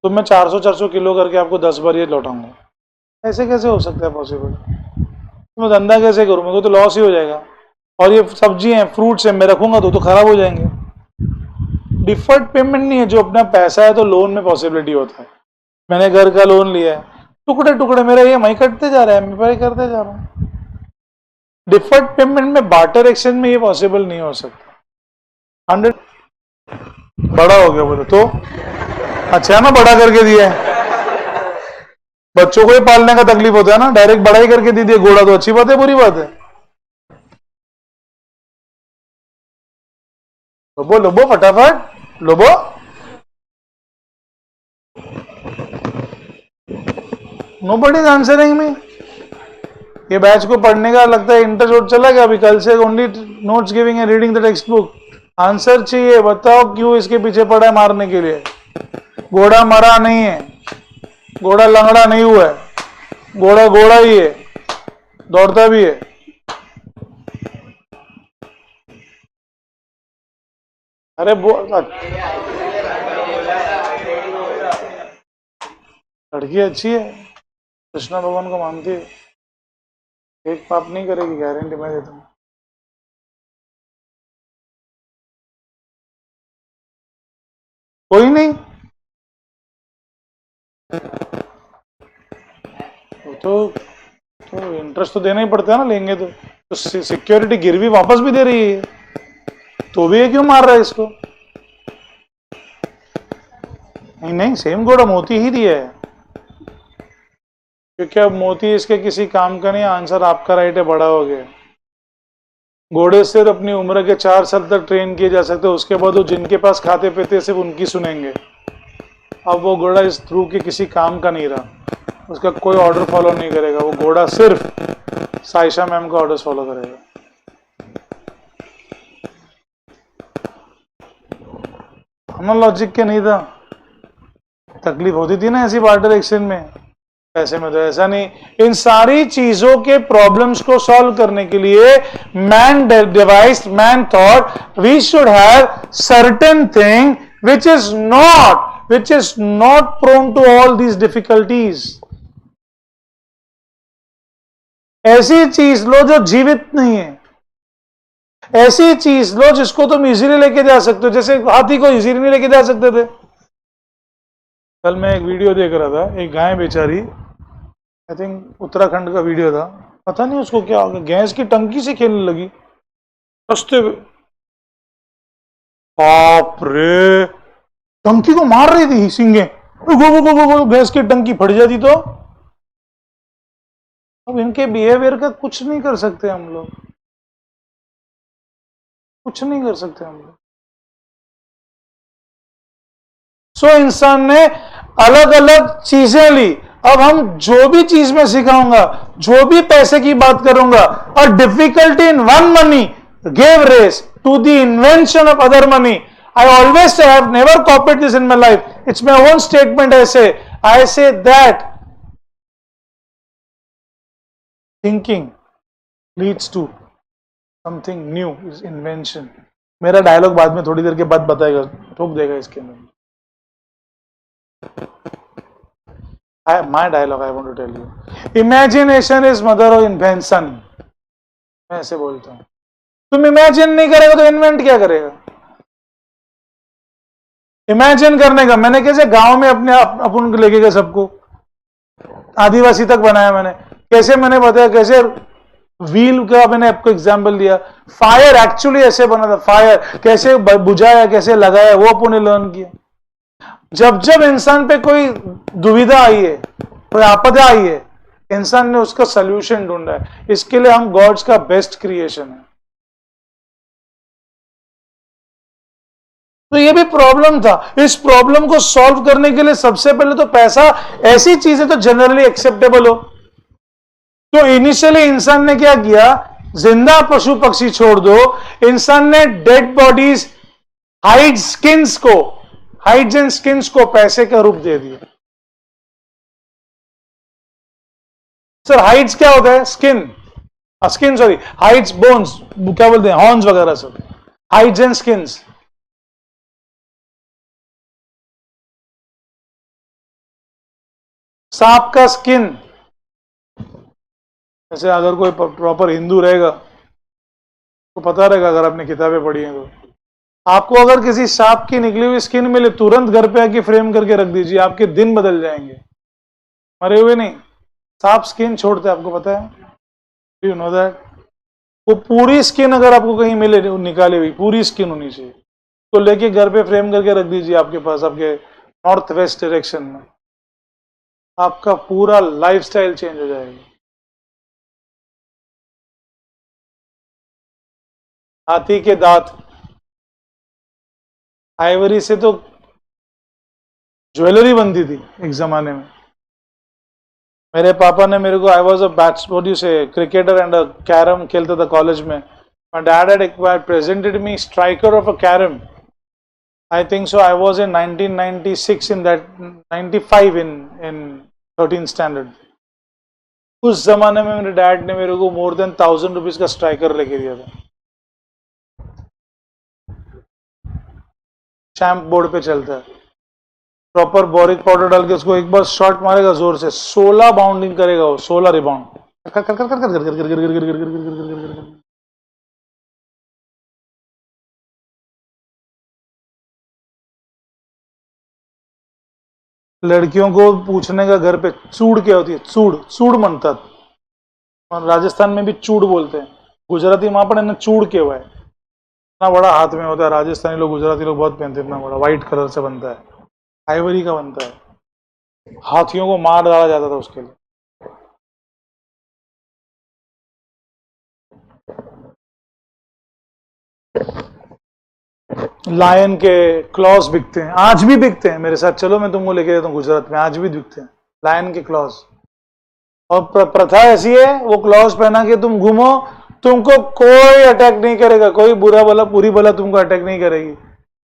तो मैं 400-400 किलो करके आपको 10 बार ये लौटाऊंगा। ऐसे कैसे हो सकता है पॉसिबल? तो मैं धंधा कैसे करूँ, मेरे को तो लॉस ही हो जाएगा। और ये सब्जी हैं, फ्रूट्स हैं, मैं रखूंगा तो खराब हो जाएंगे। डिफर्ड पेमेंट नहीं है, जो अपना पैसा है तो लोन में पॉसिबिलिटी होता है। मैंने घर का लोन लिया है, टुकड़े टुकड़े मेरा ये मैं कटते जा रहा है, मैं पे करते जा रहा हूँ। डिफर्ड पेमेंट में बार्टर एक्सचेंज में ये पॉसिबल नहीं हो सकता। 100 बड़ा हो गया बोले तो अच्छा है ना, बड़ा करके दिया है, बच्चों को ही पालने का तकलीफ होता है ना, डायरेक्ट बड़ा ही करके दे दिया घोड़ा, तो अच्छी बात है बुरी बात है? लोबो लोबो फटाफट लोबो। नोबडी इज आंसरिंग मी। ये बैच को पढ़ने का लगता है इंटरव्यू चला गया, अभी कल से only notes giving and reading the text book. Answer चाहिए, बताओ क्यों इसके पीछे पड़ा है मारने के लिए? घोड़ा मरा नहीं है, घोड़ा लंगड़ा नहीं हुआ है, घोड़ा घोड़ा ही है, दौड़ता भी है। अरे लड़की अच्छी है, कृष्णा भगवान को मानती है, एक पाप नहीं करेगी, गारंटी मैं देता हूँ। कोई नहीं। तो इंटरेस्ट तो देना ही पड़ता है ना, लेंगे तो सिक्योरिटी गिरवी वापस भी दे रही है, तो भी ये क्यों मार रहा है इसको? नहीं नहीं, सेम घोड़ा मोती ही दिया है, क्योंकि अब मोती इसके किसी काम का नहीं, आंसर आपका राइट है, बड़ा हो गया। घोड़े सिर्फ अपनी उम्र के 4 साल तक ट्रेन किए जा सकते, उसके बाद वो जिनके पास खाते पीते सिर्फ उनकी सुनेंगे। अब वो घोड़ा इस थ्रू के किसी काम का नहीं रहा, उसका कोई ऑर्डर फॉलो नहीं करेगा, वो घोड़ा सिर्फ साइशा मैम का ऑर्डर फॉलो करेगा। हम लॉजिक के नहीं था, तकलीफ होती थी ना ऐसी बार्टर एक्सचेंज में, पैसे में तो ऐसा नहीं। इन सारी चीजों के प्रॉब्लम्स को सॉल्व करने के लिए man devised, man thought we should have certain thing which is not prone to all these difficulties. ऐसी चीज लो जो जीवित नहीं है, ऐसी चीज लो जिसको तुम इजीली लेके जा सकते हो, जैसे हाथी को इजीली नहीं लेके जा सकते थे। कल मैं एक वीडियो देख रहा था, एक गाय बेचारी, आई थिंक उत्तराखंड का वीडियो था, पता नहीं उसको क्या हो गया, गैस की टंकी से खेलने लगी रास्ते में। बाप रे, टंकी को मार रही थी सिंगे, गैस की टंकी फट जाती तो। अब इनके बिहेवियर का कुछ नहीं कर सकते हम लोग, कुछ नहीं कर सकते हम लोग। सो इंसान ने अलग अलग चीजें ली। अब हम जो भी चीज में सिखाऊंगा, जो भी पैसे की बात करूंगा, और difficulty in one money gave rise to the invention of other money. I always say I have never copied this in my life. It's my own statement. I say that thinking leads to something new is invention. मेरा dialogue बाद में थोड़ी देर के बाद बताएगा, ठोक देगा इसके अंदर। My dialogue I want to tell you. Imagination is mother of invention. मैं ऐसे बोलता हूँ। तुम इमेजिन नहीं करेगा तो इन्वेंट क्या करेगा? इमेजिन करने का, मैंने कैसे गांव में अपने अपन लेके गए सबको, आदिवासी तक बनाया मैंने, कैसे मैंने बताया, कैसे व्हील का मैंने आपको एग्जांपल दिया, फायर एक्चुअली ऐसे बना था, फायर कैसे बुझाया, कैसे लगाया, वो अपन ने लर्न किया। जब जब इंसान पे कोई दुविधा आई है, कोई आपदा आई है, इंसान ने उसका सल्यूशन ढूंढा है। इसके लिए हम गॉड्स का बेस्ट क्रिएशन है। तो ये भी प्रॉब्लम था, इस प्रॉब्लम को सॉल्व करने के लिए सबसे पहले तो पैसा, ऐसी चीजें तो जनरली एक्सेप्टेबल हो। तो इनिशियली इंसान ने क्या किया, जिंदा पशु पक्षी छोड़ दो, इंसान ने dead bodies, hides and skins को पैसे का रूप दे दिया। सर हाइड्स क्या होता है? स्किन सॉरी, हाइड्स बोन्स, क्या बोलते हैं, हॉर्न्स वगैरह सब, हाइड्स एंड स्किन्स। सांप का स्किन, जैसे अगर कोई प्रॉपर हिंदू रहेगा तो पता रहेगा, अगर आपने किताबें पढ़ी हैं तो, आपको अगर किसी सांप की निकली हुई स्किन मिले, तुरंत घर पे आके फ्रेम करके रख दीजिए, आपके दिन बदल जाएंगे। मरे हुए नहीं, सांप स्किन छोड़ते, आपको पता है, यू नो दैट। वो पूरी स्किन अगर आपको कहीं मिले निकाली हुई, पूरी स्किन होनी चाहिए, तो लेके घर पे फ्रेम करके रख दीजिए आपके पास, आपके नॉर्थ वेस्ट डायरेक्शन में, आपका पूरा लाइफस्टाइल चेंज हो जाएगा। हाथी के दांत, आइवरी से तो ज्वेलरी बनती थी एक जमाने में। मेरे पापा ने मेरे को, I was a bats what you से क्रिकेटर एंड कैरम खेलता था कॉलेज में। My dad had presented me striker of a carrom, I think so I was in 1996 in that 95 in 13th standard. उस जमाने में मेरे डैड ने मेरे को मोर देन 1000 रुपीज का स्ट्राइकर लेके दिया था। चैंप बोर्ड पे चलता है, प्रॉपर बोरिक पाउडर डाल के उसको एक बार शॉट मारेगा जोर से, 16 बाउंडिंग करेगा वो, 16 रिबाउंड। लड़कियों को पूछने का घर पे चूड़ क्या होती है, चूड़, चूड़ म्हणतात, और राजस्थान में भी चूड़ बोलते हैं, गुजराती में पण चूड़ केवा है। इतना बड़ा हाथ में होता है, राजस्थानी लोग गुजराती लोग बहुत पहनते हैं, इतना बड़ा व्हाइट कलर से बनता है, आइवरी का बनता है, हाथियों को मार डाला जाता था उसके लिए। लायन के क्लॉज बिकते हैं, आज भी बिकते हैं, मेरे साथ चलो मैं तुमको लेके जाता हूँ गुजरात में, आज भी बिकते हैं लायन के क्लॉज। और प्रथा ऐसी है, वो क्लॉज पहना के तुम घूमो, तुमको कोई अटैक नहीं करेगा, कोई बुरा भला बुरी भला तुमको अटैक नहीं करेगी।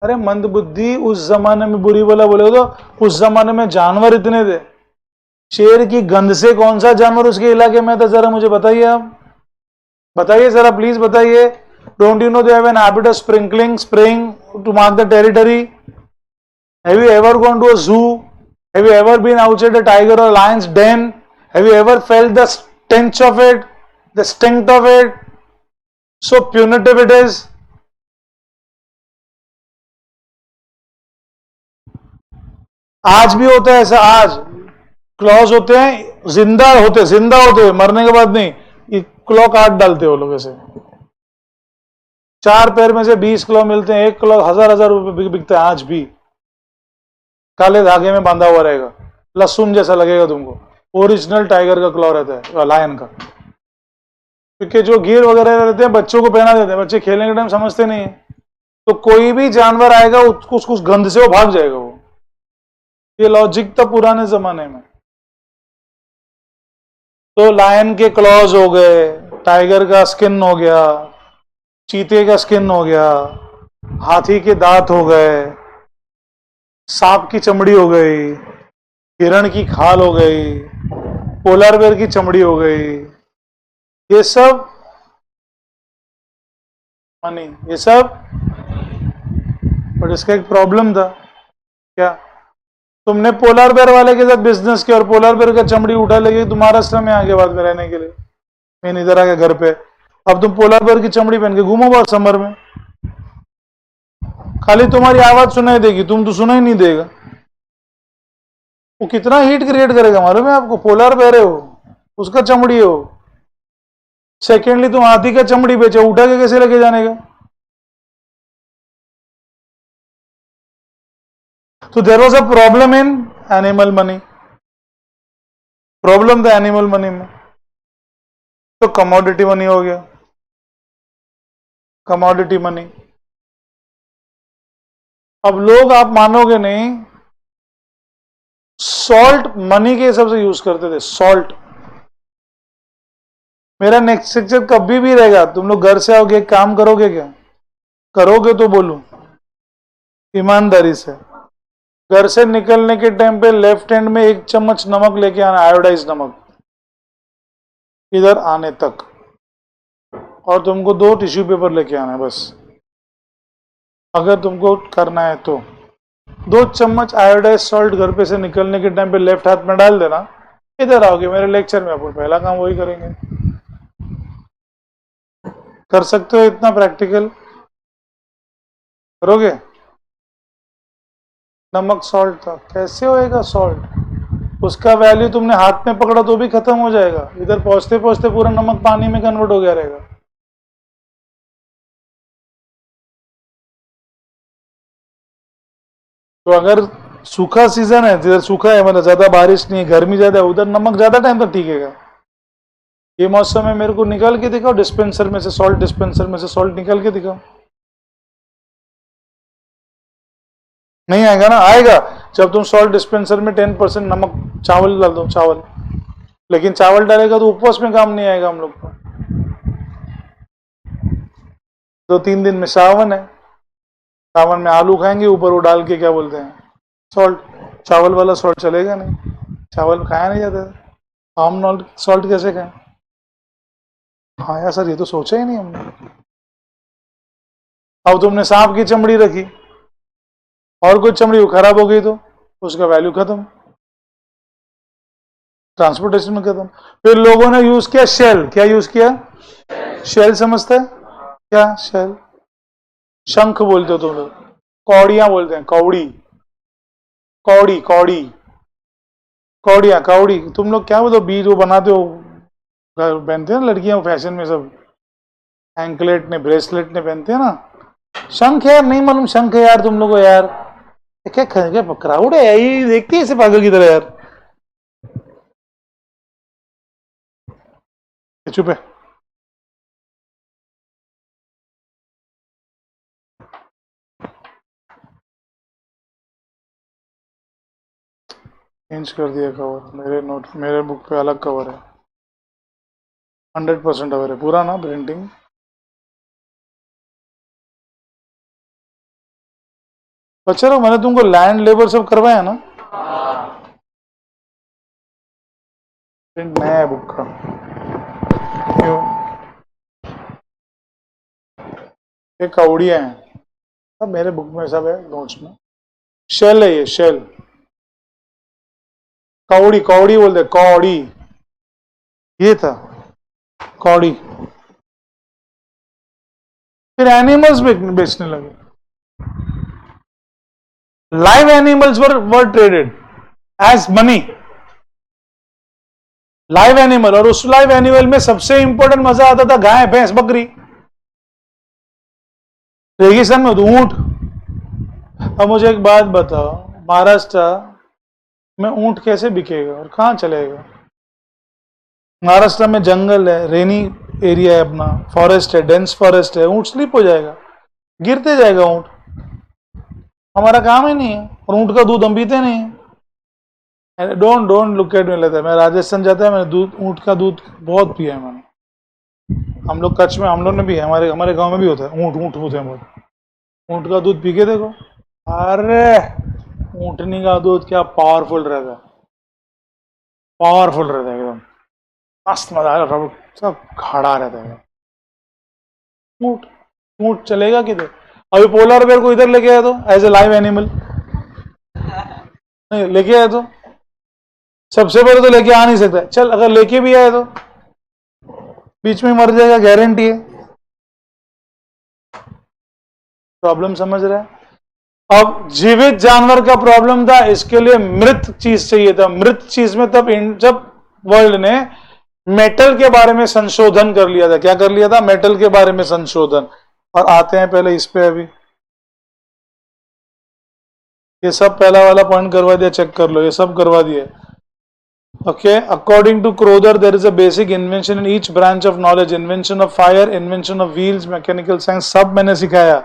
अरे मंद बुद्धि, उस जमाने में बुरी भला बोले तो उस जमाने में जानवर इतने थे, शेर की गंध से कौन सा जानवर उसके इलाके में था, जरा मुझे बताइए, आप बताइए जरा, प्लीज बताइए। Don't you know they have an habit of spraying to mark the territory? Have you ever gone to a zoo? Have you ever been outside a tiger or lion's den? Have you ever felt the stench of it? The stink of it? So punitive it is. आज भी होता है ऐसा, आज clause होते हैं, जिंदा होते, मरने के बाद नहीं, क्लॉ काट डालते हो लोग ऐसे। 4 पैर में से 20 किलो मिलते हैं, 1 किलो 1000 रुपए बिकता है आज भी, काले धागे में बांधा हुआ रहेगा, लहसुन जैसा लगेगा तुमको, ओरिजिनल टाइगर का क्लॉ रहता है, लायन का। क्योंकि जो गिर वगैरह रहते हैं बच्चों को पहना देते हैं, बच्चे खेलने के टाइम समझते नहीं है, तो कोई भी जानवर आएगा उसको उस गंध से वो भाग जाएगा वो। ये लॉजिक था पुराने जमाने में। तो लायन के क्लॉज हो गए, टाइगर का स्किन हो गया, चीते का स्किन हो गया, हाथी के दांत हो गए, सांप की चमड़ी हो गई, हिरण की खाल हो गई, पोलर बेर की चमड़ी हो गई, ये सब मनी, ये सब। बट इसका एक प्रॉब्लम था, क्या? तुमने पोलर बेर वाले के साथ बिजनेस किया और पोलर बेर का चमड़ी उठा लेके तुम्हारा आश्रम में आगे बाद में रहने के लिए, मैं इधर आ गया घर पे, अब तुम पोलर बेर की चमड़ी पहन के घूमो बहुत समर में, खाली तुम्हारी आवाज सुनाई देगी, तुम तो सुनाई नहीं देगा। वो कितना हीट क्रिएट करेगा मालूम है आपको? पोलर बेर हो, उसका चमड़ी हो। सेकेंडली तुम हाथी का चमड़ी बेचो, उठा के कैसे लेके जाने का? तो there was a problem in animal money, problem था एनिमल मनी में। तो कमोडिटी मनी हो गया, कमोडिटी मनी। अब लोग, आप मानोगे नहीं, सॉल्ट मनी के हिसाब से यूज करते थे, सॉल्ट। मेरा नेक्स्ट लेक्चर कभी भी रहेगा, तुम लोग घर से आओगे, काम करोगे क्या? करोगे तो बोलूं ईमानदारी से, घर से निकलने के टाइम पे लेफ्ट हैंड में 1 चम्मच नमक लेके आना, आयोडाइज नमक, इधर आने तक, और तुमको 2 टिश्यू पेपर लेके आना है बस, अगर तुमको करना है तो। 2 चम्मच आयोडाइज सॉल्ट घर पे से निकलने के टाइम पे लेफ्ट हाथ में डाल देना, इधर आओगे मेरे लेक्चर में, अपन पहला काम वही करेंगे। कर सकते हो इतना प्रैक्टिकल? करोगे? नमक सॉल्ट था, कैसे होएगा सॉल्ट? उसका वैल्यू तुमने हाथ में पकड़ा तो भी खत्म हो जाएगा, इधर पहुंचते पहुंचते पूरा नमक पानी में कन्वर्ट हो गया रहेगा। तो अगर सूखा सीजन है, जिधर सूखा है, मतलब ज्यादा बारिश नहीं है, गर्मी ज्यादा है, उधर नमक ज्यादा टाइम तक टिकेगा। ये मौसम में मेरे को निकाल के दिखाओ डिस्पेंसर में से सॉल्ट, डिस्पेंसर में से सॉल्ट निकाल के दिखाओ। नहीं आएगा ना? आएगा जब तुम सॉल्ट डिस्पेंसर में 10% नमक, चावल डाल दो, चावल। लेकिन चावल डालेगा तो उपवास में काम नहीं आएगा हम लोग को। 2-3 दिन में सावन है, सावन में आलू खाएंगे, ऊपर वो डाल के क्या बोलते हैं, सॉल्ट। चावल वाला सॉल्ट चलेगा नहीं, चावल खाया नहीं जाता। आम सॉल्ट कैसे खाएं? हाँ यार सर, ये तो सोचा ही नहीं हमने। अब तुमने सांप की चमड़ी रखी और कोई चमड़ी खराब हो गई तो उसका वैल्यू खत्म, ट्रांसपोर्टेशन में खत्म। फिर लोगों ने यूज किया शेल। क्या यूज किया? शेल समझते हैं क्या? शेल, शंख बोलते हो तुम लोग, कौड़ियां बोलते हैं, कौड़ी, कौड़ी, कौड़ी। कौड़िया, कौड़ी, तुम लोग क्या बोलो, बीज वो बनाते हो, पहनते हैं ना लड़कियां फैशन में, सब एंकलेट ने ब्रेसलेट ने पहनते हैं ना। शंख यार, नहीं मालूम शंख है यार तुम लोग को यार, क्या क्या क्राउड है ये, देखती है इसे पागल की तरह यार। चुप है। चेंज कर दिया कवर, मेरे नोट मेरे बुक पे अलग कवर है, 100% कवर है पूरा ना, प्रिंटिंग। बच्चे लोग, मैंने तुमको लैंड लेबर सब करवाया ना, प्रिंट नया है बुक का। क्यों? ये कौड़िया हैं सब मेरे बुक में, सब है नोट्स में। शेल है ये, शेल, कौड़ी, कौड़ी बोलते, कौड़ी, ये था कौड़ी। फिर एनिमल्स बेचने लगे, live animals were traded as money, live animal. और उस लाइव एनिमल में सबसे इंपॉर्टेंट मजा आता था गाय, भैंस, बकरी। रेगिस्तान में ऊंट। अब मुझे एक बात बताओ, महाराष्ट्र में ऊंट कैसे बिकेगा और कहां चलेगा? महाराष्ट्र में जंगल है, रेनी एरिया है अपना, फॉरेस्ट है, डेंस फॉरेस्ट है, ऊंट स्लिप हो जाएगा, गिरते जाएगा ऊंट। हमारा काम ही नहीं है, और ऊंट का दूध हम पीते नहीं है। Don't don't look at me लेता है, मैं राजस्थान जाता है, मैंने दूध, ऊंट का दूध बहुत पिया है मैंने। हम लोग कच्छ में, हम लोग ने भी है, हमारे हमारे गांव में भी होता है, ऊंट ऊंट होते हैं बहुत। ऊंट का दूध पी के देखो, अरे ऊंटनी का दूध क्या पावरफुल रहता है, पावरफुल रहता है एकदम, मस्त मजा आ रहा, सब खड़ा रहता है। ऊंट, ऊंट चलेगा किधर? अभी पोलर बेर को इधर लेके आया तो एज ए लाइव एनिमल, नहीं लेके आया तो सबसे पहले तो लेके आ नहीं सकता, चल अगर लेके भी आए तो बीच में मर जाएगा, गारंटी है। प्रॉब्लम समझ रहा है? अब जीवित जानवर का प्रॉब्लम था, इसके लिए मृत चीज चाहिए था। मृत चीज में तब जब वर्ल्ड ने मेटल के बारे में संशोधन कर लिया था, क्या कर लिया था? मेटल के बारे में संशोधन। और आते हैं पहले इस पे, अभी ये सब पहला वाला पॉइंट करवा दिया, चेक कर लो, ये सब करवा दिया। Okay, according to Crowther, there is a basic invention in each branch of knowledge. Invention of fire, invention of wheels, mechanical science, सब मैंने सिखाया।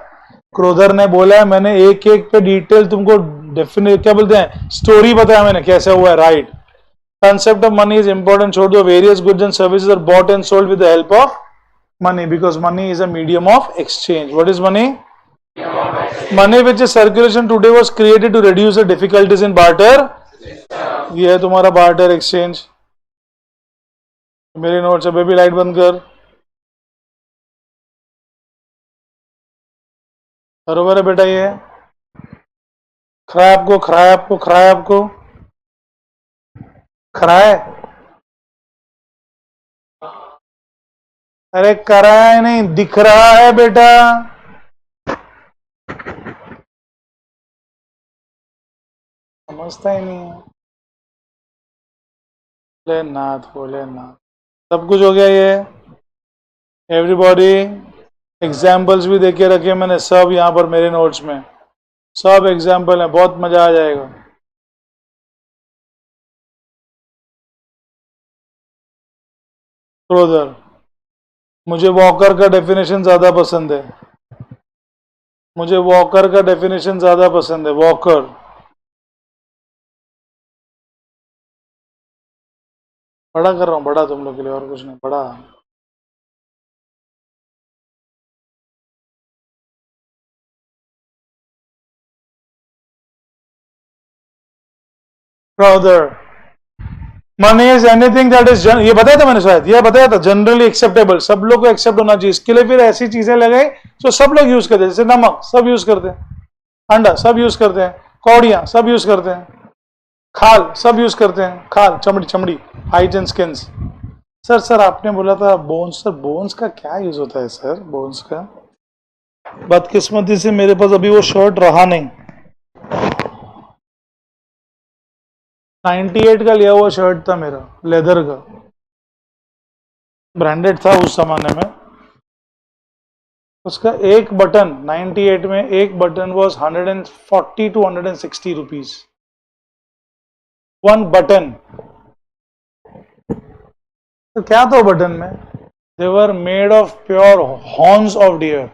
क्रोधर ने बोला है, मैंने एक एक पे डिटेल तुमको डेफिनेट, क्या बोलते हैं, स्टोरी बताया मैंने कैसे हुआ है, right. Concept of money is important, छोड़ दो। Various goods and services are bought and sold with the help of money, because money is a medium of exchange. What is money? Money which is circulation today was created to reduce the difficulties in barter. ये है तुम्हारा barter exchange. मेरी note से baby light बंद कर, बरोबर है बेटा? ये खराए आपको, खराए आपको, खराए आपको, खराए, अरे कराए नहीं, दिख रहा है बेटा। समझता ही नहीं है। भोलेनाथ, भोलेनाथ, सब कुछ हो गया ये। एवरीबॉडी एग्जाम्पल्स भी देके रखे मैंने सब यहाँ पर मेरे नोट्स में, सब एग्जाम्पल है, बहुत मजा आ जाएगा। क्रोधर, मुझे वॉकर का डेफिनेशन ज्यादा पसंद है, मुझे वॉकर का डेफिनेशन ज्यादा पसंद है, वॉकर। बड़ा कर रहा हूँ, बड़ा तुम लोग के लिए, और कुछ नहीं, बड़ा। क्रोधर, money is anything that is, ये बताया था मैंने शायद, ये बताया था, जनरली एक्सेप्टेबल, सब लोग को एक्सेप्ट होना चाहिए। इसके लिए फिर ऐसी चीजें लगाई जो सब लोग यूज करते हैं, जैसे नमक सब यूज करते हैं, अंडा सब यूज करते हैं, कौड़ियां सब यूज करते हैं, खाल सब यूज करते हैं, खाल, चमड़ी, चमड़ी, हाइट एंड स्किन्स। सर आपने बोला था बोन्स, सर बोन्स का क्या यूज होता है सर? बोन्स का, बदकिस्मती से मेरे पास अभी वो शर्ट रहा नहीं, 98 का लिया हुआ शर्ट था मेरा, लेदर का, ब्रांडेड था उस जमाने में। उसका एक बटन 98 में एक button was 140 to 160 rupees, one button. तो क्या था बटन में? They were made of pure horns of deer.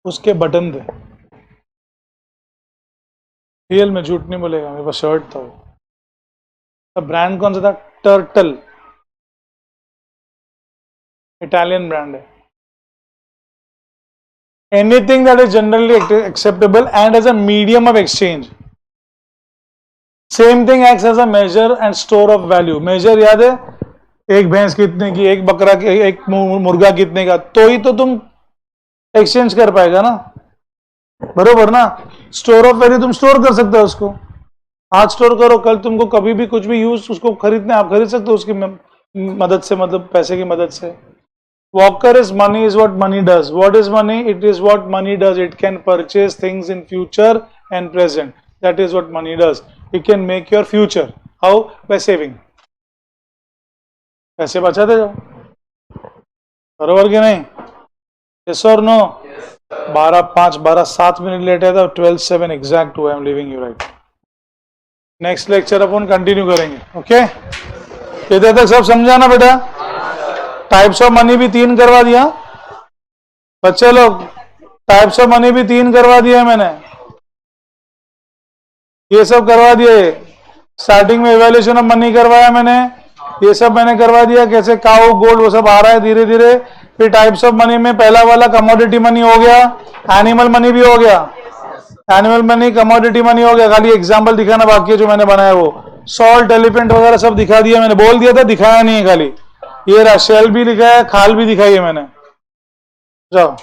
उसके बटन थे रियल में, झूठ नहीं बोलेगा, मेरे पास शर्ट था वो। ब्रांड कौन सा था? टर्टल, इटालियन ब्रांड है। Anything that is generally acceptable and as a medium of exchange. Same thing acts as a measure and store of value. Measure याद है? एक भैंस कितने की, एक बकरा की, एक मुर्गा कितने का, तो ही तो तुम एक्सचेंज कर पाएगा ना, बरोबर ना। स्टोर ऑफ वैल्यू तुम स्टोर कर सकते हो उसको, आज स्टोर करो, कल तुमको कभी भी कुछ भी यूज उसको खरीदने, आप खरीद सकते हो उसकी मदद से, मतलब पैसे की मदद से। Walker is money is what money does. What is money? It is what money does. It can purchase things in future and present. That is what money does. It can make your future. How? By saving. पैसे बचाते जाओ, बरोबर कि नहीं? Yes or no? 12:07 late है, 12:07 exact हुआ। I am living you right. Next lecture upon continue करेंगे, okay? इधर तक सब समझा ना बेटा? टाइप्स ऑफ मनी भी 3 करवा दिया बच्चे लोग, टाइप्स ऑफ मनी भी 3 करवा दिया मैंने, ये सब करवा दिए। स्टार्टिंग में इवैल्यूएशन ऑफ मनी करवाया मैंने, ये सब मैंने करवा दिया, कैसे काउ गोल्ड वो सब आ रहा है धीरे धीरे। फिर टाइप्स ऑफ मनी में पहला वाला कमोडिटी मनी हो गया, एनिमल मनी भी हो गया, एनिमल मनी कमोडिटी मनी हो गया। खाली एग्जाम्पल दिखाना बाकी है जो मैंने बनाया वो, सॉल्ट एलिफेंट वगैरह सब दिखा दिया मैंने, बोल दिया था, दिखाया नहीं है खाली। ये शेल भी लिखा है, खाल भी दिखाई है मैंने। जाओ।